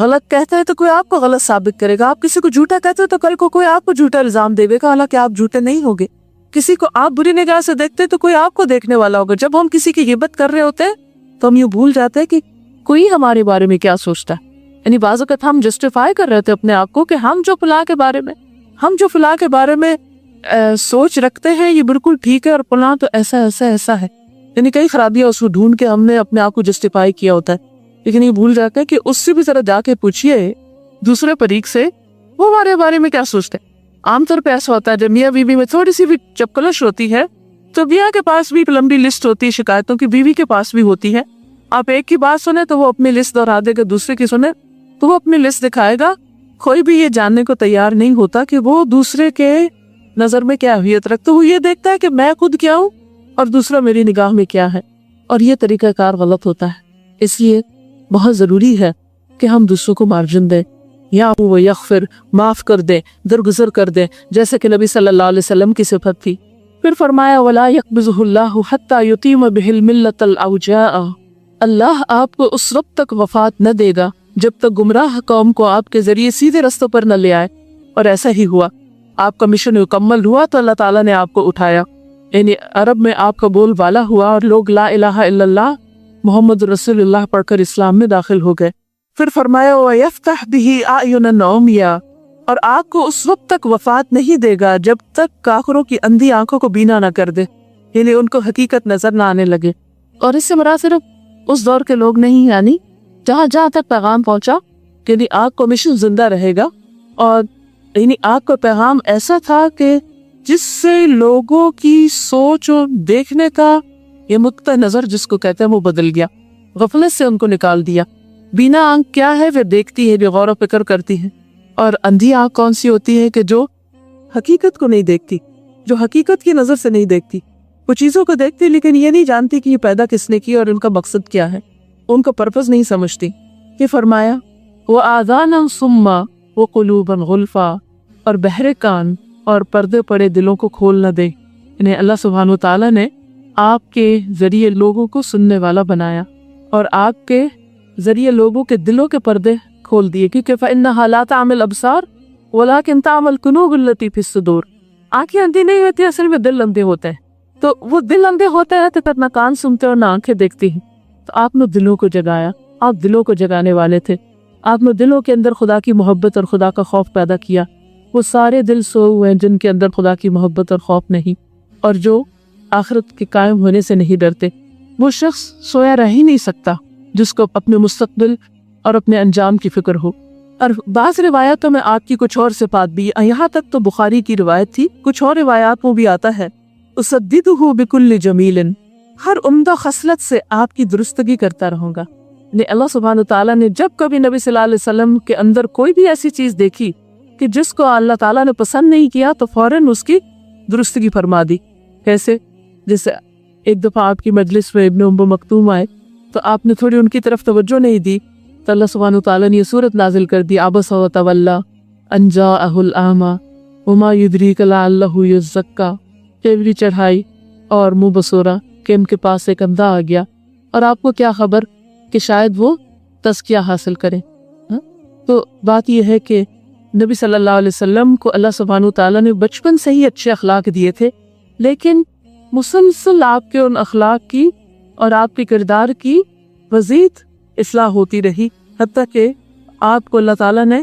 غلط کہتے ہیں تو کوئی آپ کو غلط ثابت کرے گا، آپ کسی کو جھوٹا کہتے ہیں تو کل کو کوئی آپ کو جھوٹا الزام دے گا، حالانکہ آپ جھوٹے نہیں ہوگے۔ کسی کو آپ بری نگاہ سے دیکھتے تو کوئی آپ کو دیکھنے والا ہوگا۔ جب ہم کسی کی غیبت کر رہے ہوتے ہیں تو ہم یوں بھول جاتے ہیں کہ کوئی ہمارے بارے میں کیا سوچتا ہے۔ یعنی بعض اوقات ہم جسٹیفائی کر رہے تھے اپنے آپ کو کہ ہم جو فلاں کے بارے میں سوچ رکھتے ہیں یہ بالکل ٹھیک ہے، اور فلاں تو ایسا ہے۔ یعنی کئی خرابیاں اس کو ڈھونڈ کے ہم نے اپنے آپ کو جسٹیفائی کیا ہوتا ہے، لیکن یہ بھول جاتے ہیں کہ اس سے بھی ذرا جا کے پوچھئے دوسرے فریق سے وہ ہمارے بارے میں کیا سوچتے ہیں۔ عام طور پہ ایسا ہوتا ہے جب میاں بیوی میں تھوڑی سی بھی چپکلش ہوتی ہے تو میاں کے پاس بھی لمبی لسٹ ہوتی ہے شکایتوں کی، بیوی کے پاس بھی ہوتی ہے۔ آپ ایک کی بات سنیں تو وہ اپنی لسٹ دہرا دے گا، دوسرے کی سنیں تو وہ اپنی لسٹ دکھائے گا۔ کوئی بھی یہ جاننے کو تیار نہیں ہوتا کہ وہ دوسرے کے نظر میں کیا ہویت رکھتا، وہ یہ دیکھتا ہے کہ میں خود کیا ہوں اور دوسرا میری نگاہ میں کیا ہے، اور یہ طریقہ کار غلط ہوتا ہے۔ اس لیے بہت ضروری ہے کہ ہم دوسروں کو مارجن دیں، یا وہ یغفر، معاف کر دیں، درگزر کر دیں، جیسے کہ نبی صلی اللہ علیہ وسلم کی صفت تھی۔ پھر فرمایا وَلَا يَقْبِضُهُ اللَّهُ حَتَّى يُتِيمَ بِهِ الْمِلَّةَ الْأَوْجَاءَ، اللہ آپ کو اس وقت تک وفات نہ دے گا جب تک گمراہ قوم کو آپ کے ذریعے سیدھے رستوں پر نہ لے آئے۔ اور ایسا ہی ہوا، آپ کا مشن مکمل ہوا تو اللہ تعالیٰ نے آپ کو اٹھایا، یعنی عرب میں آپ کا بول بالا ہوا اور لوگ لا الہ الا اللہ محمد رسول اللہ پڑھ کر اسلام میں داخل ہو گئے۔ پھر فرمایا وَيَفْتَحْ بِهِ أَعْيُنًا عُمْيًا، اور آپ کو اس وقت تک وفات نہیں دے گا جب تک کافروں کی اندھی آنکھوں کو بینا نہ کر دے، یعنی ان کو حقیقت نظر نہ آنے لگے۔ اور اس سے مراد صرف اس دور کے لوگ نہیں، یعنی جہاں تک پیغام پہنچا، یعنی آپ کو مشن زندہ رہے گا، اور یعنی آپ کا پیغام ایسا تھا کہ جس سے لوگوں کی سوچ اور دیکھنے کا یہ نقطہ نظر جس کو کہتے ہیں وہ بدل گیا، غفلت سے ان کو نکال دیا۔ بینا آنکھ کیا ہے؟ وہ دیکھتی ہے، جو غور و فکر کرتی ہے، اور اندھی آنکھ کون سی ہوتی ہے کہ جو حقیقت کو نہیں دیکھتی، جو حقیقت کی نظر سے نہیں دیکھتی، وہ چیزوں کو دیکھتی لیکن یہ نہیں جانتی کہ یہ پیدا کس نے کی اور ان کا مقصد کیا ہے، ان کا پرپس نہیں سمجھتی۔ یہ فرمایا وَآذَانًا صُمًّا وَقُلُوبًا غُلْفًا، اور بہرے کان اور پردے پڑے دلوں کو کھول نہ دے، انہیں اللہ سبحانہ وتعالیٰ نے آپ کے ذریعے لوگوں کو سننے والا بنایا اور آپ کے ذریعے لوگوں کے دلوں کے پردے کھول دیے، کیونکہ فَإِنَّهَا لَا تَعْمَى الْأَبْصَارُ وَلَكِنْ تَعْمَى الْقُلُوبُ الَّتِي فِي الصُّدُورِ، آنکھیں اندھی نہیں ہوتی، اصل میں دل اندھے ہوتے ہیں۔ تو وہ دل اندھے ہوتے ہیں تو نہ کان سنتے اور نہ آنکھیں دیکھتی ہیں۔ تو آپ نے دلوں کو جگایا، آپ دلوں کو جگانے والے تھے، آپ نے دلوں کے اندر خدا کی محبت اور خدا کا خوف پیدا کیا۔ وہ سارے دل سوئے ہوئے ہیں جن کے اندر خدا کی محبت اور خوف نہیں، اور جو آخرت کے قائم ہونے سے نہیں ڈرتے۔ وہ شخص سویا رہ ہی نہیں سکتا جس کو اپنے مستقبل اور اپنے انجام کی فکر ہو۔ اور بعض روایتوں میں آپ کی کچھ اور صفات بھی، یہاں تک تو بخاری کی روایت تھی، کچھ اور روایات میں بھی آتا ہے اُسَدِّدُهُ بِكُلِّ جَمِيلٍ، ہر عمدہ خصلت سے آپ کی درستگی کرتا رہوں گا۔ یعنی اللہ سبحانہ تعالیٰ نے جب کبھی نبی صلی اللہ علیہ وسلم کے اندر کوئی بھی ایسی چیز دیکھی کہ جس کو اللہ تعالیٰ نے پسند نہیں کیا تو فوراً اس کی درستگی فرما دی۔ کیسے؟ جیسے ایک دفعہ آپ کی مجلس میں ابن ام مکتوم آئے تو آپ نے تھوڑی ان کی طرف توجہ نہیں دی تو اللہ سبحانہ تعالیٰ نے یہ سورت نازل کر دی عبس وتولی ان جاءہ الاعمی وما یدریک لعلہ یزکی، چیوری چڑھائی اور منہ بسورا کہ ان کے پاس ایک اندھا آ گیا اور آپ کو کیا خبر کہ شاید وہ تزکیہ حاصل کریں۔ تو بات یہ ہے کہ نبی صلی اللہ علیہ وسلم کو اللہ سبحانہ تعالیٰ نے بچپن سے ہی اچھے اخلاق دیے تھے، لیکن مسلسل آپ کے ان اخلاق کی اور آپ کے کردار کی مزید اصلاح ہوتی رہی، حتیٰ کہ آپ کو اللہ تعالیٰ نے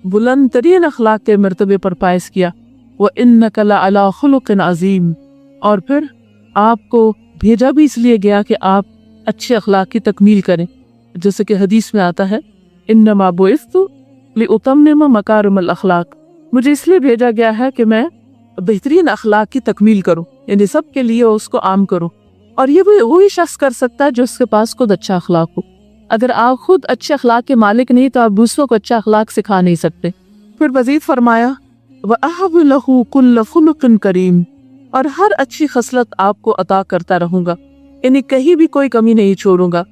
بلند ترین اخلاق کے مرتبے پر فائز کیا۔ وَإِنَّكَ لَعَلَىٰ خُلُقٍ عَظِيمٍ، اور پھر آپ کو بھیجا بھی اس لیے گیا کہ آپ اچھے اخلاق کی تکمیل کریں، جیسے کہ حدیث میں آتا ہے انما بعثت لأتمم مکارم الاخلاق، مجھے اس لیے بھیجا گیا ہے کہ میں بہترین اخلاق کی تکمیل کروں، یعنی سب کے لیے اس کو عام کروں۔ اور یہ وہی شخص کر سکتا ہے جو اس کے پاس خود اچھا اخلاق ہو۔ اگر آپ خود اچھے اخلاق کے مالک نہیں تو آپ دوسروں کو اچھا اخلاق سکھا نہیں سکتے۔ پھر مزید فرمایا وَأَهَبُ لَهُ كُلَّ خُلُقٍ كَرِيمٍ، اور ہر اچھی خصلت آپ کو عطا کرتا رہوں گا، یعنی کہیں بھی کوئی کمی نہیں چھوڑوں گا۔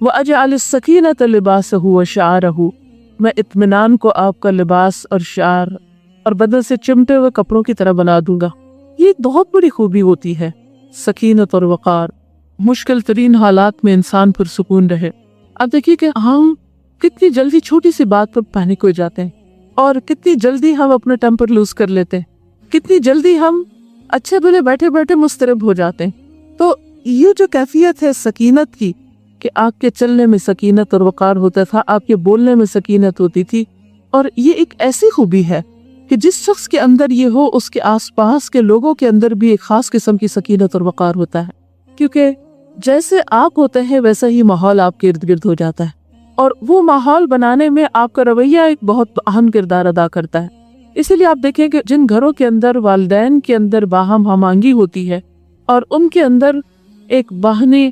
وَأَجْعَلُ السَّكِينَةَ لِبَاسَهُ وَشَعَارَهُ، میں اطمینان کو آپ کا لباس اور شعار اور بدن سے چمٹے ہوئے کپڑوں کی طرح بنا دوں گا۔ یہ ایک بہت بڑی خوبی ہوتی ہے، سکینت اور وقار، مشکل ترین حالات میں انسان پرسکون رہے۔ اب دیکھیے کہ ہم کتنی جلدی چھوٹی سی بات پر پینک ہو جاتے ہیں، اور کتنی جلدی ہم اپنا ٹیمپر لوز کر لیتے ہیں، کتنی جلدی ہم اچھے بھلے بیٹھے بیٹھے مضطرب ہو جاتے ہیں۔ تو یہ جو کیفیت ہے سکینت کی، کہ آپ کے چلنے میں سکینت اور وقار ہوتا تھا، آپ کے بولنے میں سکینت ہوتی تھی، اور یہ ایک ایسی خوبی ہے کہ جس شخص کے اندر یہ ہو، اس کے آس پاس کے لوگوں کے اندر بھی ایک خاص قسم کی سکینت اور وقار ہوتا ہے، کیونکہ جیسے آپ ہوتے ہیں ویسا ہی ماحول آپ کے ارد گرد ہو جاتا ہے، اور وہ ماحول بنانے میں آپ کا رویہ ایک بہت اہم کردار ادا کرتا ہے۔ اسی لیے آپ دیکھیں کہ جن گھروں کے اندر والدین کے اندر باہم ہمانگی ہوتی ہے، اور ان کے اندر ایک باہمی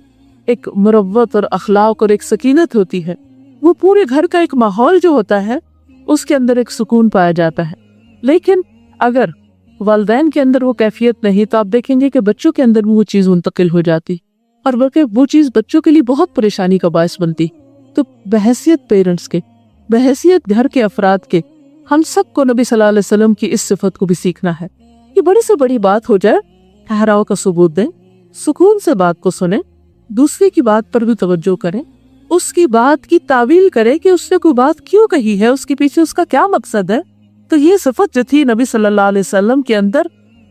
ایک مروت اور اخلاق اور ایک سکینت ہوتی ہے، وہ پورے گھر کا ایک ماحول جو ہوتا ہے اس کے اندر ایک سکون پایا جاتا ہے۔ لیکن اگر والدین کے اندر وہ کیفیت نہیں تو آپ دیکھیں گے کہ بچوں کے اندر وہ چیز منتقل ہو جاتی، اور بلکہ وہ چیز بچوں کے لیے بہت پریشانی کا باعث بنتی۔ تو بحیثیت پیرنٹس کے، بحیثیت گھر کے افراد کے، ہم سب کو نبی صلی اللہ علیہ وسلم کی اس صفت کو بھی سیکھنا ہے۔ یہ بڑی سے بڑی بات ہو جائے، ٹھہراؤ کا ثبوت دیں، سکون سے بات کو سنیں، دوسرے کی بات پر بھی توجہ کریں، اس کی بات کی تعویل کریں کہ اس نے کوئی بات کیوں کہی ہے، اس کے پیچھے اس کا کیا مقصد ہے۔ تو یہ صفت جو تھی نبی صلی اللہ علیہ وسلم کے اندر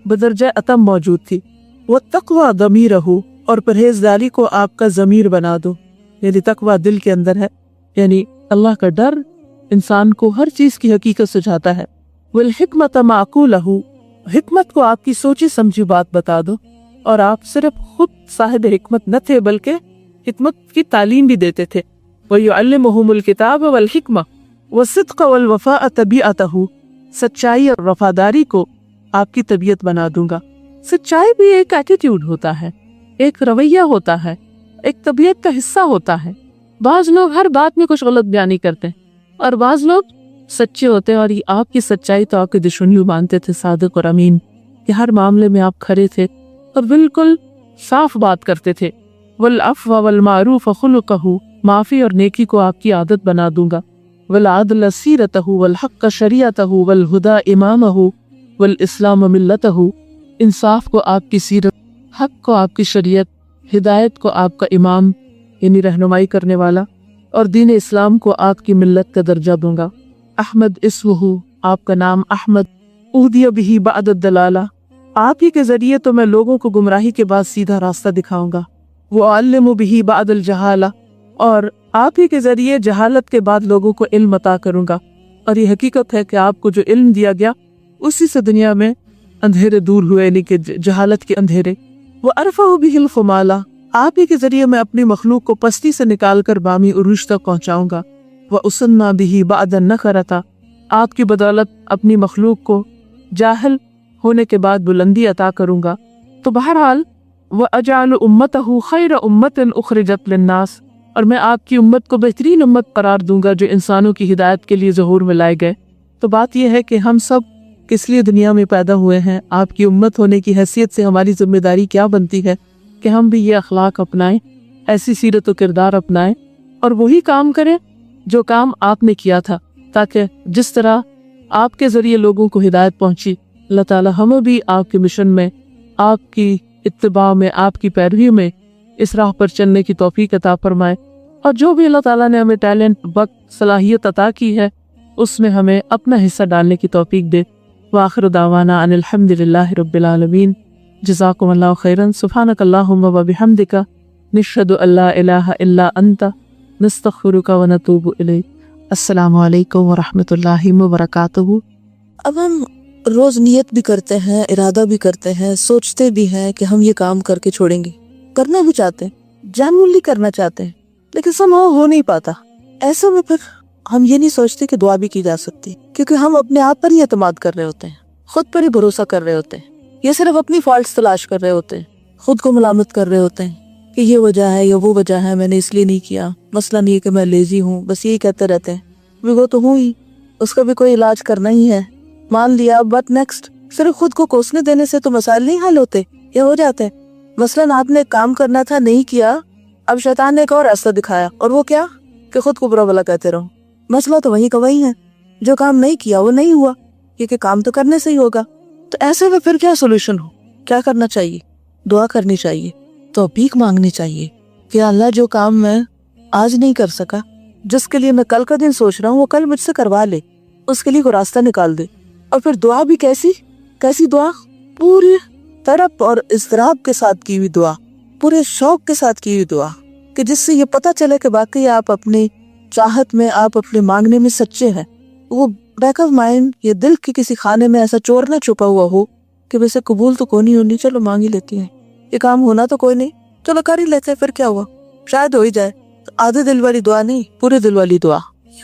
بدرجہ اتم موجود تھی۔ وَالتَّقْوَى ضَمِيرَهُ، اور پرہیزگاری کو آپ کا ضمیر بنا دو، یعنی تقویٰ دل کے اندر ہے، یعنی اللہ کا ڈر انسان کو ہر چیز کی حقیقت سجھاتا ہے۔ وَالْحِكْمَةَ مَعْقُولَهُ، حکمت کو آپ کی سوچی سمجھی بات بتا دو، اور آپ صرف خود صاحب حکمت نہ تھے بلکہ حکمت کی تعلیم بھی دیتے تھے۔ وَيُعَلِّمُهُمُ الْكِتَابَ وَالْحِكْمَةَ وَالصِّدْقَ وَالْوَفَاءَ طَبِيعَتَهُ، سچائی اور وفاداری کو آپ کی طبیعت بنا دوں گا۔ سچائی بھی ایک ایٹیٹیوڈ ہوتا ہے، ایک رویہ ہوتا ہے، ایک طبیعت کا حصہ ہوتا ہے۔ بعض لوگ ہر بات میں کچھ غلط بیانی کرتے ہیں، اور بعض لوگ سچے ہوتے ہیں، اور یہ آپ کی سچائی تو آپ کے دشمنی مانتے تھے، صادق اور امین، کہ ہر معاملے میں آپ کھڑے تھے اور بالکل صاف بات کرتے تھے۔ وَالْعَفْوَ وَالْمَعْرُوفَ خُلُقَهُ، معافی اور نیکی کو آپ کی عادت بنا دوں گا۔ وَالْعَدْلَ سِيرَتَهُ وَالْحَقَّ شَرِيعَتَهُ وَالْهُدَى إِمَامَهُ وَالْإِسْلَامَ مِلَّتَهُ، انصاف کو آپ کی سیرت، حق کو آپ کی شریعت، ہدایت کو آپ کا امام یعنی رہنمائی کرنے والا، اور دین اسلام کو آپ کی ملت کا درجہ دوں گا۔ احمد اسمہ، آپ کا نام احمد، اہدی بہ بعد الدلالہ، آپ ہی کے ذریعے تو میں لوگوں کو گمراہی کے بعد سیدھا راستہ دکھاؤں گا۔ وَأَعْلِمُ بِهِ بَعْدَ الْجَهَالَةِ، اور آپ ہی کے ذریعے جہالت کے بعد لوگوں کو علم عطا کروں گا۔ اور یہ حقیقت ہے کہ آپ کو جو علم دیا گیا اسی سے دنیا میں اندھیرے دور ہوئے، یعنی کہ جہالت کے اندھیرے۔ وَأَرْفَعُ بِهِ الْخُمَالَةِ، آپ ہی کے ذریعے میں اپنی مخلوق کو پستی سے نکال کر بامی عروج تک پہنچاؤں گا۔ وَأُسَنَّى بِهِ بَعْدَ النَّكَرَةِ، آپ کی بدولت اپنی مخلوق کو جاہل ہونے کے بعد بلندی عطا کروں گا۔ تو بہرحال وَأَجْعَلُ أُمَّتَهُ خَيْرَ أُمَّةٍ أُخْرِجَتْ لِلنَّاسِ، اور میں آپ کی امت کو بہترین امت قرار دوں گا جو انسانوں کی ہدایت کے لیے ظہور میں لائے گئے۔ تو بات یہ ہے کہ ہم سب کس لیے دنیا میں پیدا ہوئے ہیں، آپ کی امت ہونے کی حیثیت سے ہماری ذمہ داری کیا بنتی ہے کہ ہم بھی یہ اخلاق اپنائیں، ایسی سیرت و کردار اپنائیں، اور وہی کام کریں جو کام آپ نے کیا تھا، تاکہ جس طرح آپ کے ذریعے لوگوں کو ہدایت پہنچی، اللہ تعالی ہمیں بھی آپ کے مشن میں، آپ کی اتباع میں، آپ کی پیروی میں اس راہ پر چلنے کی توفیق عطا فرمائے۔ اور جو بھی اللہ تعالیٰ نے ہمیں ٹیلنٹ، وقت، صلاحیت عطا کی ہے اس میں ہمیں اپنا حصہ ڈالنے کی توفیق دے۔ وآخر دعوانا ان الحمد للہ رب العالمین۔ جزاکم اللہ خیرا۔ سبحانک اللہم وبحمدک، نشہد ان لا الہ الا انت، نستغفرک ونتوب الیک۔ السلام علیکم ورحمۃ اللہ وبرکاتہ۔ اب ہم روز نیت بھی کرتے ہیں، ارادہ بھی کرتے ہیں، سوچتے بھی ہیں کہ ہم یہ کام کر کے چھوڑیں گے، کرنا بھی چاہتے ہیں، جینوئنلی کرنا چاہتے ہیں، لیکن somehow ہو نہیں پاتا۔ ایسے میں پھر ہم یہ نہیں سوچتے کہ دعا بھی کی جا سکتی، کیونکہ ہم اپنے آپ پر ہی اعتماد کر رہے ہوتے ہیں، خود پر ہی بھروسہ کر رہے ہوتے ہیں، یہ صرف اپنی فالٹس تلاش کر رہے ہوتے ہیں، خود کو ملامت کر رہے ہوتے ہیں کہ یہ وجہ ہے یا وہ وجہ ہے، میں نے اس لیے نہیں کیا، مسئلہ نہیں ہے کہ میں لیزی ہوں، بس یہی کہتے رہتے ہیں۔ وہ تو ہوں ہی، اس کا بھی کوئی علاج کرنا ہی ہے، مان لیا، بٹ نیکسٹ۔ صرف خود کو کوسنے دینے سے تو مسائل نہیں حل ہوتے، یہ ہو جاتے ہیں۔ مثلاً آپ نے ایک کام کرنا تھا، نہیں کیا، اب شیطان نے ایک اور راستہ دکھایا، اور وہ کیا کہ خود کو برا بھلا کہتے رہو۔ مسئلہ تو وہی کا وہی ہے، جو کام نہیں کیا وہ نہیں ہوا، کیونکہ کام تو کرنے سے ہی ہوگا۔ تو ایسے میں پھر کیا سولوشن ہو؟ کیا کرنا چاہیے؟ دعا کرنی چاہیے، توفیق مانگنی چاہیے کہ اللہ جو کام میں آج نہیں کر سکا، جس کے لیے میں کل کا دن سوچ رہا ہوں وہ کل مجھ سے کروا لے، اس کے لیے کوئی راستہ نکال دے۔ اور پھر دعا بھی کیسی دعا، پورے تڑپ اور اضطراب کے ساتھ کی ہوئی دعا، پورے شوق کے ساتھ کی ہوئی دعا، کہ جس سے یہ پتہ چلے کہ واقعی آپ اپنی چاہت میں، آپ اپنے مانگنے میں سچے ہیں۔ وہ بیک آف مائنڈ، یہ دل کے کسی خانے میں ایسا چور نہ چھپا ہوا ہو کہ ویسے قبول تو کوئی نہیں ہونی، چلو مانگ ہی لیتی ہیں، یہ کام ہونا تو کوئی نہیں، چلو کر ہی لیتے ہیں، پھر کیا ہوا، شاید ہو ہی جائے۔ آدھے دل والی دعا نہیں، پورے دل والی دعا۔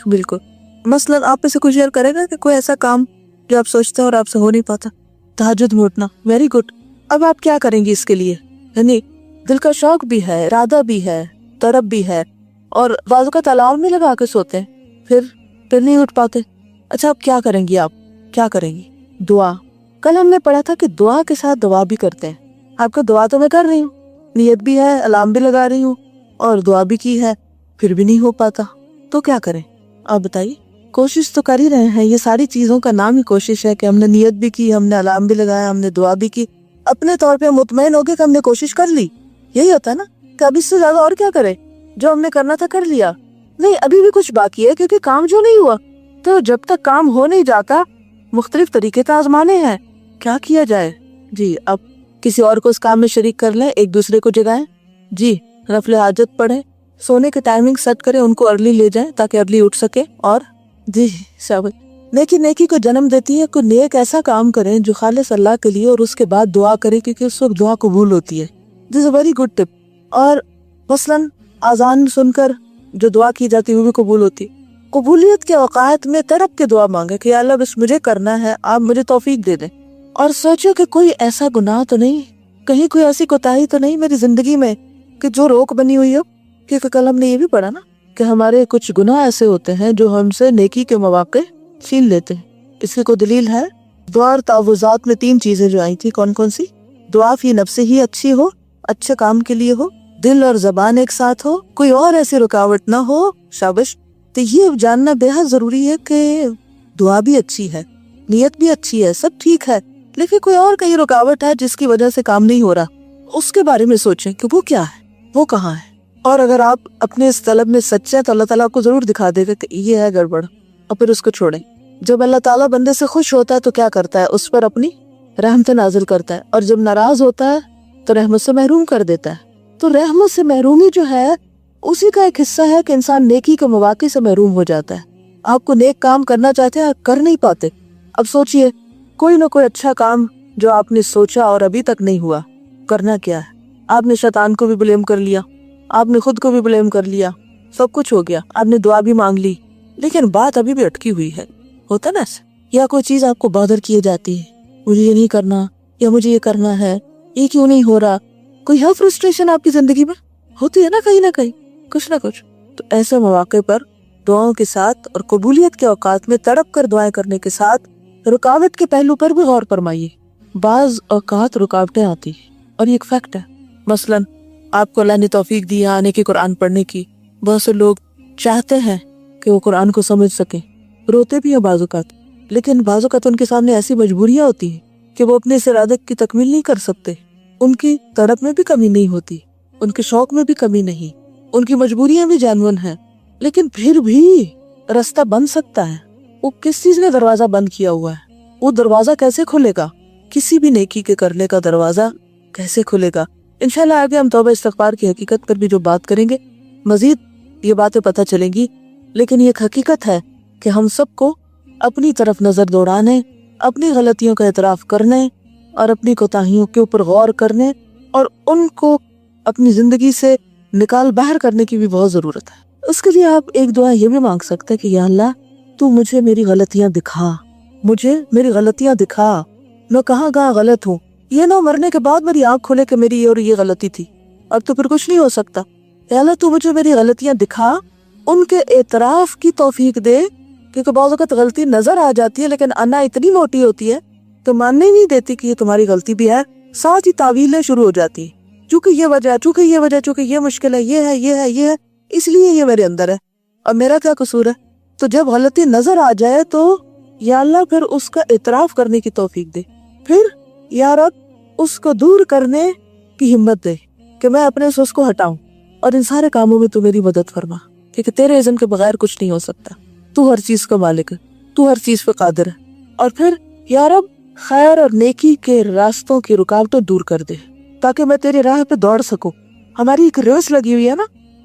بالکل۔ مثلاً آپ میں سے کوئی شیئر کرے گا کہ کوئی ایسا کام جو آپ سوچتے ہیں اور آپ سے ہو نہیں پاتا؟ تہجد میں اٹھنا، ویری گڈ۔ اب آپ کیا کریں گی اس کے لیے؟ یعنی دل کا شوق بھی ہے، ارادہ بھی ہے، طرب بھی ہے، اور بعض اوقات الارم میں لگا کے سوتے ہیں، پھر نہیں اٹھ پاتے۔ اچھا اب کیا کریں گی؟ آپ کیا کریں گی؟ دعا۔ کل ہم نے پڑھا تھا کہ دعا کے ساتھ دعا بھی کرتے ہیں۔ آپ کا دعا تو میں کر رہی ہوں، نیت بھی ہے، الارم بھی لگا رہی ہوں، اور دعا بھی کی ہے، پھر بھی نہیں ہو پاتا، تو کیا کریں؟ آپ بتائیے۔ کوشش تو کر ہی رہے ہیں، یہ ساری چیزوں کا نام ہی کوشش ہے کہ ہم نے نیت بھی کی، ہم نے الارم بھی لگایا، ہم نے دعا بھی کی، اپنے طور پہ مطمئن ہو گئے کہ ہم نے کوشش کر لی۔ یہی ہوتا ہے نا کہ اب اس سے زیادہ اور کیا کریں، جو ہم نے کرنا تھا کر لیا۔ نہیں، ابھی بھی کچھ باقی ہے، کیونکہ کام جو نہیں ہوا، تو جب تک کام ہو نہیں جاتا مختلف طریقے تو آزمانے ہیں، کیا کیا جائے؟ جی، اب کسی اور کو اس کام میں شریک کر لیں، ایک دوسرے کو جگائیں، جی، نفل حاجت پڑھیں، سونے کے ٹائمنگ سیٹ کریں، ان کو ارلی لے جائیں تاکہ ارلی اٹھ سکے، اور جی شاباش۔ نیکی کو جنم دیتی ہے، کوئی نیک ایسا کام کریں جو خالص اللہ کے لیے، اور اس کے بعد دعا کریں، کیونکہ اس وقت دعا قبول ہوتی ہے۔ دس اے ویری گڈ ٹپ۔ اور مثلاً اذان سن کر جو دعا کی جاتی ہے وہ بھی قبول ہوتی۔ قبولیت کے اوقات میں تڑپ کے دعا مانگے کہ یا اللہ بس مجھے کرنا ہے، آپ مجھے توفیق دے دیں، اور سوچو کہ کوئی ایسا گناہ تو نہیں، کہیں کوئی ایسی کوتاہی تو نہیں میری زندگی میں کہ جو روک بنی ہوئی ہو، کیونکہ کل ہم نے یہ بھی پڑھا نا کہ ہمارے کچھ گناہ ایسے ہوتے ہیں جو ہم سے نیکی کے مواقع چھین لیتے ہیں۔ اس کی کوئی دلیل ہے؟ دعا اور تعوذات میں 3 چیزیں جو آئی تھی، کون کون سی؟ دعا فی نفس ہی اچھی ہو، اچھے کام کے لیے ہو، دل اور زبان ایک ساتھ ہو، کوئی اور ایسی رکاوٹ نہ ہو، شابش۔ تو یہ جاننا بے حد ضروری ہے کہ دعا بھی اچھی ہے، نیت بھی اچھی ہے، سب ٹھیک ہے، لیکن کوئی اور کہیں رکاوٹ ہے جس کی وجہ سے کام نہیں ہو رہا، اس کے بارے میں سوچیں کہ وہ کیا ہے، وہ کہاں ہے۔ اور اگر آپ اپنے اس طلب میں سچے ہیں تو اللہ تعالیٰ آپ کو ضرور دکھا دے گا کہ یہ ہے گڑبڑ، اور پھر اس کو چھوڑیں۔ جب اللہ تعالیٰ بندے سے خوش ہوتا ہے تو کیا کرتا ہے؟ اس پر اپنی رحمت نازل کرتا ہے، اور جب ناراض ہوتا ہے تو رحمت سے محروم کر دیتا ہے۔ تو رحمت سے محرومی جو ہے اسی کا ایک حصہ ہے کہ انسان نیکی کے مواقع سے محروم ہو جاتا ہے۔ آپ کو نیک کام کرنا چاہتے ہیں، کر نہیں پاتے۔ اب سوچئے، کوئی نہ کوئی اچھا کام جو آپ نے سوچا اور ابھی تک نہیں ہوا، کرنا کیا ہے؟ آپ نے شیطان کو بھی بلیم کر لیا، آپ نے خود کو بھی بلیم کر لیا، سب کچھ ہو گیا، آپ نے دعا بھی مانگ لی، لیکن بات ابھی بھی اٹکی ہوئی ہے۔ ہوتا نا ایسا؟ یا کوئی چیز آپ کو بادر کیے جاتی ہے، مجھے یہ نہیں کرنا، یا مجھے یہ کرنا ہے، یہ کیوں نہیں ہو رہا؟ کوئی ہے فرسٹریشن آپ کی زندگی میں؟ ہوتی ہے نا کہیں نہ کہیں، کچھ نہ کچھ۔ تو ایسے مواقع پر دعاؤں کے ساتھ اور قبولیت کے اوقات میں تڑپ کر دعائیں کرنے کے ساتھ رکاوٹ کے پہلو پر بھی غور فرمائیے۔ بعض اوقات رکاوٹیں آتی ہیں، اور یہ ایک فیکٹ ہے۔ مثلاً آپ کو اللہ نے توفیق دی آنے کی قرآن پڑھنے کی، بہت سے لوگ چاہتے ہیں کہ وہ قرآن کو سمجھ سکیں، روتے بھی ہیں بعض اوقات، لیکن بعض اوقات ان کے سامنے ایسی مجبوریاں ہوتی ہیں کہ وہ اپنے اس ارادے کی تکمیل نہیں کر سکتے۔ ان کی طرف میں بھی کمی نہیں ہوتی، ان کے شوق میں بھی کمی نہیں، ان کی مجبوریاں بھی جینون ہیں، لیکن پھر بھی راستہ بن سکتا ہے۔ وہ کس چیز نے دروازہ بند کیا ہوا ہے؟ وہ دروازہ کیسے کھلے گا؟ کسی بھی نیکی کے کرنے کا دروازہ کیسے کھلے گا؟ انشاءاللہ آگے ہم توبہ استغفار کی حقیقت پر بھی جو بات کریں گے، مزید یہ باتیں پتہ چلیں گی، لیکن یہ ایک حقیقت ہے کہ ہم سب کو اپنی طرف نظر دوڑانے، اپنی غلطیوں کا اعتراف کرنے اور اپنی کوتاہیوں کے اوپر غور کرنے اور ان کو اپنی زندگی سے نکال باہر کرنے کی بھی بہت ضرورت ہے۔ اس کے لیے آپ ایک دعا یہ بھی مانگ سکتے ہیں کہ یا اللہ تو مجھے میری غلطیاں دکھا، مجھے میری غلطیاں دکھا، میں کہاں غلط ہوں۔ یہ نہ مرنے کے بعد میری آنکھ کھلے کہ میری یہ اور یہ غلطی تھی، اب تو پھر کچھ نہیں ہو سکتا۔ یا اللہ تو مجھے میری غلطیاں دکھا، ان کے اعتراف کی توفیق دے، کیونکہ بعض اوقات غلطی نظر آ جاتی ہے لیکن انا اتنی موٹی ہوتی ہے تو ماننے نہیں دیتی کہ یہ تمہاری غلطی بھی ہے، ساتھ ہی تعویلیں شروع ہو جاتی ہیں، چونکہ یہ وجہ، چونکہ یہ وجہ، چونکہ یہ مشکل ہے، یہ ہے، یہ ہے، یہ ہے، اس لیے یہ میرے اندر ہے، اور میرا کیا قصور ہے؟ تو جب غلطی نظر آ جائے تو یا اللہ پھر اس کا اعتراف کرنے کی توفیق دے، پھر یا رب اس کو دور کرنے کی ہمت دے کہ میں اپنے سے اس کو ہٹاؤں، اور ان سارے کاموں میں تو میری مدد فرما۔ کیونکہ تیرے اذن کے بغیر کچھ نہیں ہو سکتا. تو ہر چیز کا مالک ہے, تو ہر چیز پہ قادر ہے. اور پھر یا رب خیر اور نیکی کے راستوں کی رکاوٹیں دور کر دے تاکہ میں تیری راہ پہ دوڑ سکوں. ہماری ایک ریس لگی ہوئی ہے نا,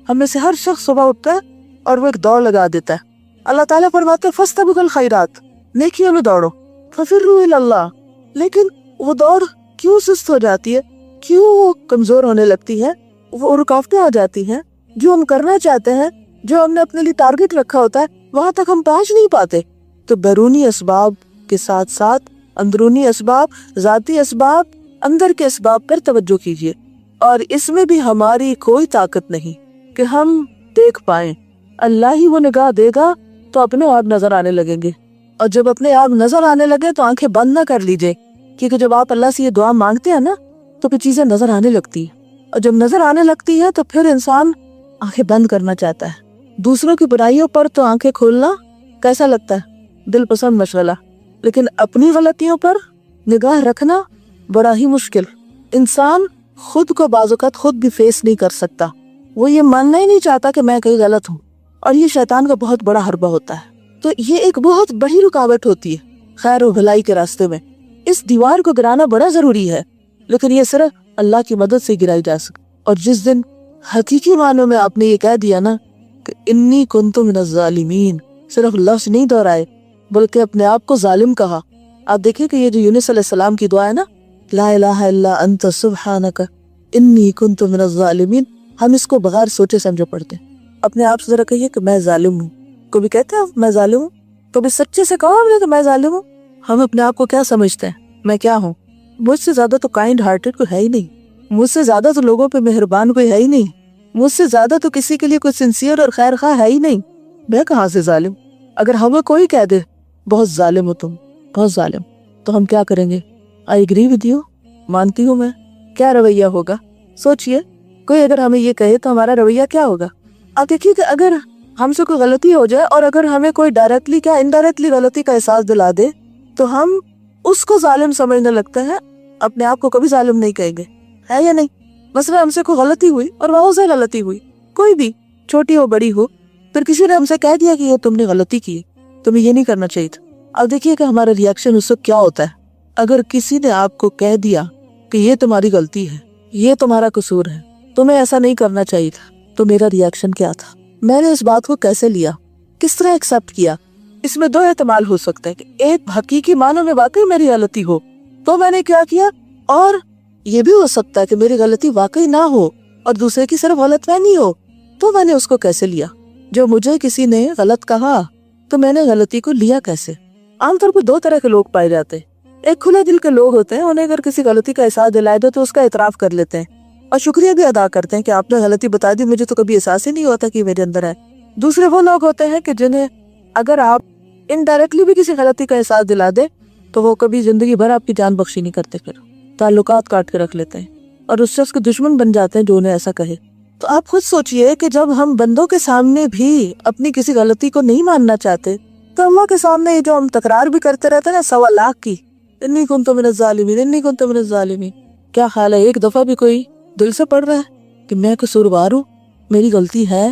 ہم میں سے ہر شخص صبح اٹھتا ہے اور وہ ایک دوڑ لگا دیتا ہے. اللہ تعالیٰ فرماتے ہیں فاستبقوا الخیرات, نیکیوں میں دوڑو, ففروا الی اللہ. لیکن وہ دوڑ کیوں سست ہو جاتی ہے, کیوں وہ کمزور ہونے لگتی ہے, وہ رکاوٹیں آ جاتی ہیں. جو ہم کرنا چاہتے ہیں, جو ہم نے اپنے لیے ٹارگٹ رکھا ہوتا ہے, وہاں تک ہم پہنچ نہیں پاتے. تو بیرونی اسباب کے ساتھ ساتھ اندرونی اسباب, ذاتی اسباب, اندر کے اسباب پر توجہ کیجیے. اور اس میں بھی ہماری کوئی طاقت نہیں کہ ہم دیکھ پائیں. اللہ ہی وہ نگاہ دے گا تو اپنے آپ نظر آنے لگیں گے. اور جب اپنے آپ نظر آنے لگے تو آنکھیں بند نہ کر لیجئے, کیونکہ جب آپ اللہ سے یہ دعا مانگتے ہیں نا تو پھر چیزیں نظر آنے لگتی ہیں. اور جب نظر آنے لگتی ہے تو پھر انسان آنکھیں بند کرنا چاہتا ہے. دوسروں کی برائیوں پر تو آنکھیں کھولنا کیسا لگتا ہے, دل پسند مشغلہ, لیکن اپنی غلطیوں پر نگاہ رکھنا بڑا ہی مشکل. انسان خود کو بعض اوقات خود بھی فیس نہیں کر سکتا, وہ یہ ماننا ہی نہیں چاہتا کہ میں کہیں غلط ہوں, اور یہ شیطان کا بہت بڑا حربہ ہوتا ہے. تو یہ ایک بہت بڑی رکاوٹ ہوتی ہے خیر و بھلائی کے راستے میں. اس دیوار کو گرانا بڑا ضروری ہے, لیکن یہ صرف اللہ کی مدد سے گرائی جا سکتی. اور جس دن حقیقی معنوں میں آپ نے یہ کہہ دیا نا کہ انی کنت من الظالمین, صرف لفظ نہیں دہرائے بلکہ اپنے آپ کو ظالم کہا. آپ دیکھیں کہ یہ جو یونس علیہ السلام کی دعا ہے نا, لا الہ الا انت سبحانک انی کنت من الظالمین, ہم اس کو بغیر سوچے سمجھے پڑھتے ہیں. اپنے آپ سے ذرا کہیے کہ میں ظالم ہوں. کبھی کہتے ہیں میں ظالم ہوں, کبھی سچے سے کہو ہم نے کہ میں ظالم ہوں. ہم اپنے آپ کو کیا سمجھتے ہیں, میں کیا ہوں؟ مجھ سے زیادہ تو کائنڈ ہارٹڈ کوئی ہے ہی نہیں, مجھ سے زیادہ تو لوگوں پہ مہربان کوئی ہے ہی نہیں, مجھ سے زیادہ تو کسی کے لیے کوئی سنسیئر اور خیر خواہ ہے ہی نہیں. میں کہاں سے ظالم؟ اگر ہمیں کوئی کہہ دے بہت ظالم ہو تم, بہت ظالم, تو ہم کیا کریں گے؟ آئی ایگری ود یو, مانتی ہوں میں. کیا رویہ ہوگا؟ سوچئے, کوئی اگر ہمیں یہ کہے تو ہمارا رویہ کیا ہوگا؟ آپ دیکھیے کہ اگر ہم سے کوئی غلطی ہو جائے اور اگر ہمیں کوئی ڈائریکٹلی کیا انڈائریکٹلی غلطی کا احساس دلا دے تو ہم اس کو ظالم سمجھنے لگتے ہیں, اپنے آپ کو کبھی ظالم نہیں کہیں گے, ہے یا نہیں؟ مثلا ہم سے کوئی غلطی ہوئی اور بہت سے غلطی ہوئی, کوئی بھی, چھوٹی ہو بڑی ہو, پھر کسی نے ہم سے کہہ دیا کہ یہ تم نے غلطی کی, تمہیں یہ نہیں کرنا چاہیے تھا. اب دیکھیے کہ ہمارا ریاکشن اس وقت کیا ہوتا ہے. اگر کسی نے آپ کو کہہ دیا کہ یہ تمہاری غلطی ہے, یہ تمہارا قصور ہے, تمہیں ایسا نہیں کرنا چاہیے تھا, تو میرا ریاکشن کیا تھا؟ میں نے اس بات کو کیسے لیا, کس طرح ایکسپٹ کیا؟ اس میں دو احتمال ہو سکتے ہیں کہ ایک حقیقی معنوں میں واقعی میری غلطی ہو تو میں نے کیا کیا, اور یہ بھی ہو سکتا ہے کہ میری غلطی واقعی نہ ہو اور دوسرے کی صرف غلط فہمی ہو, تو میں نے اس کو کیسے لیا. جو مجھے کسی نے غلط کہا تو میں نے غلطی کو لیا کیسے؟ عام طور پر دو طرح کے لوگ پائے جاتے ہیں. ایک کھلے دل کے لوگ ہوتے ہیں, انہیں اگر کسی غلطی کا احساس دلائے دو تو اس کا اعتراف کر لیتے ہیں اور شکریہ بھی ادا کرتے ہیں کہ آپ نے غلطی بتا دی, مجھے تو کبھی احساس ہی نہیں ہوتا کہ میرے اندر ہے. دوسرے وہ لوگ ہوتے ہیں کہ جنہیں اگر آپ انڈائریکٹلی بھی کسی غلطی کا احساس دلا دے تو وہ کبھی زندگی بھر آپ کی جان بخشی نہیں کرتے, پھر تعلقات کاٹ کے رکھ لیتے ہیں اور اس شخص کے دشمن بن جاتے ہیں جو انہیں ایسا کہے. تو آپ خود سوچئے کہ جب ہم بندوں کے سامنے بھی اپنی کسی غلطی کو نہیں ماننا چاہتے تو اللہ کے سامنے یہ جو ہم تکرار بھی کرتے رہتے ہیں نا 1.25 لاکھ کی, انی کنت من الظالمین, انی کنت من الظالمین, کیا خیال ہے ایک دفعہ بھی کوئی دل سے پڑھ رہا ہے کہ میں قصوروار ہوں, میری غلطی ہے؟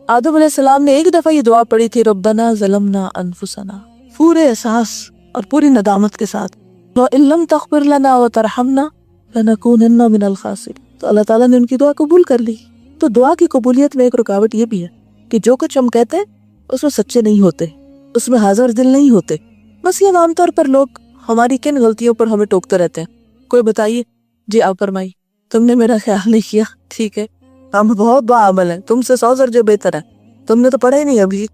آدم علیہ السلام نے ایک دفعہ یہ دعا پڑھی تھی, ربنا ظلمنا انفسنا, پورے احساس اور پوری ندامت کے ساتھ, وَإِن لَمْ تَغْفِرْ لَنَا وَتَرْحَمْنَا لَنَكُونَنَّ مِنَ الْخَاسِرِينَ. تو اللہ تعالیٰ نے ان کی دعا قبول کر لی. تو دعا کی قبولیت میں ایک رکاوٹ یہ بھی ہے کہ جو کچھ ہم کہتے ہیں اس میں سچے نہیں ہوتے, اس میں حاضر دل نہیں ہوتے. بس یہ عام طور پر لوگ ہماری کن غلطیوں پر ہمیں ٹوکتے رہتے ہیں. کوئی بتائیے, جی آپ فرمائیے, تم نے میرا خیال نہیں کیا, ٹھیک ہے, ہم بہت باعمل ہیں, تم سے 100 درجے بہتر ہیں, تم نے تو پڑھا ہی نہیں ابھی,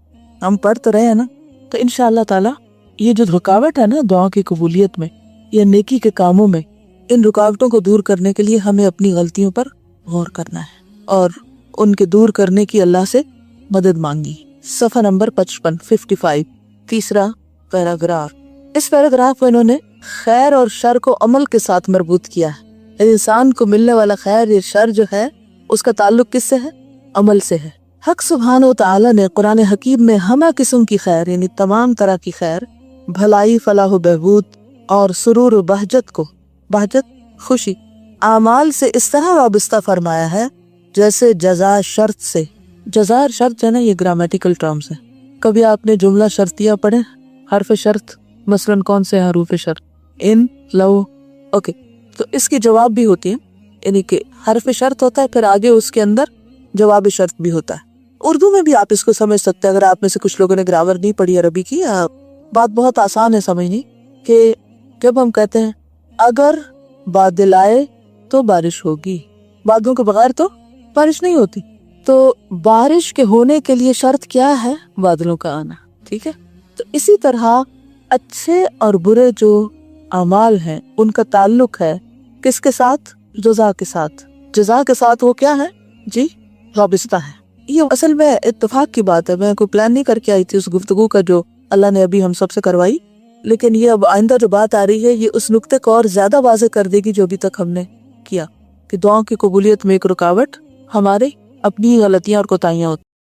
ہم پڑھ تو رہے ہیں نا. تو انشاءاللہ تعالیٰ یہ جو رکاوٹ ہے نا دعا کی قبولیت میں یا نیکی کے کاموں میں, ان رکاوٹوں کو دور کرنے کے لیے ہمیں اپنی غلطیوں پر غور کرنا ہے اور ان کے دور کرنے کی اللہ سے مدد مانگی. صفحہ نمبر 55 تیسرا پیراگراف. اس پیراگراف میں انہوں نے خیر اور شر کو عمل کے ساتھ مربوط کیا ہے. انسان کو ملنے والا خیر یا شر جو ہے اس کا تعلق کس سے ہے؟ عمل سے ہے. حق سبحانہ و تعالیٰ نے قرآن حکیم میں ہمہ قسم کی خیر یعنی تمام طرح کی خیر, بھلائی, فلاح و بہبود اور سرور و بہجت کو, بہجت خوشی, اعمال سے اس طرح وابستہ فرمایا ہے جیسے جزا شرط سے جزا اور شرط ہے نا، یہ گرامیٹیکل ٹرمز ہیں. کبھی آپ نے جملہ شرطیہ پڑھے؟ حرف شرط مثلاً کون سے حروف شرط؟ ان، لو. اوکے، تو اس کی جواب بھی ہوتی ہے، یعنی کہ حرف شرط ہوتا ہے، پھر آگے اس کے اندر جواب شرط بھی ہوتا ہے. اردو میں بھی آپ اس کو سمجھ سکتے ہیں. اگر آپ میں سے کچھ لوگوں نے گرامر نہیں پڑھی عربی کی، بات بہت آسان ہے سمجھنی. کہ جب ہم کہتے ہیں اگر بادل آئے تو بارش ہوگی، بادلوں کے بغیر تو بارش نہیں ہوتی. تو بارش کے ہونے کے لیے شرط کیا ہے؟ بادلوں کا آنا. ٹھیک ہے، تو اسی طرح اچھے اور برے جو اعمال ہیں ان کا تعلق ہے کس کے ساتھ؟ جزا کے ساتھ. جزا کے ساتھ وہ کیا ہے جی؟ وابستہ ہے. یہ اصل میں اتفاق کی بات ہے. میں کوئی پلان نہیں کر کے آئی تھی اس گفتگو کا جو اللہ نے ابھی ہم سب سے کروائی، لیکن یہ اب آئندہ جو بات آ رہی ہے یہ اس نقطے کو اور زیادہ واضح کر دے گی جو ابھی تک ہم نے کیا، کہ دعاؤں کی قبولیت میں ایک رکاوٹ ہمارے اپنی غلطیاں اور کوتاہیاں ہوتی ہیں.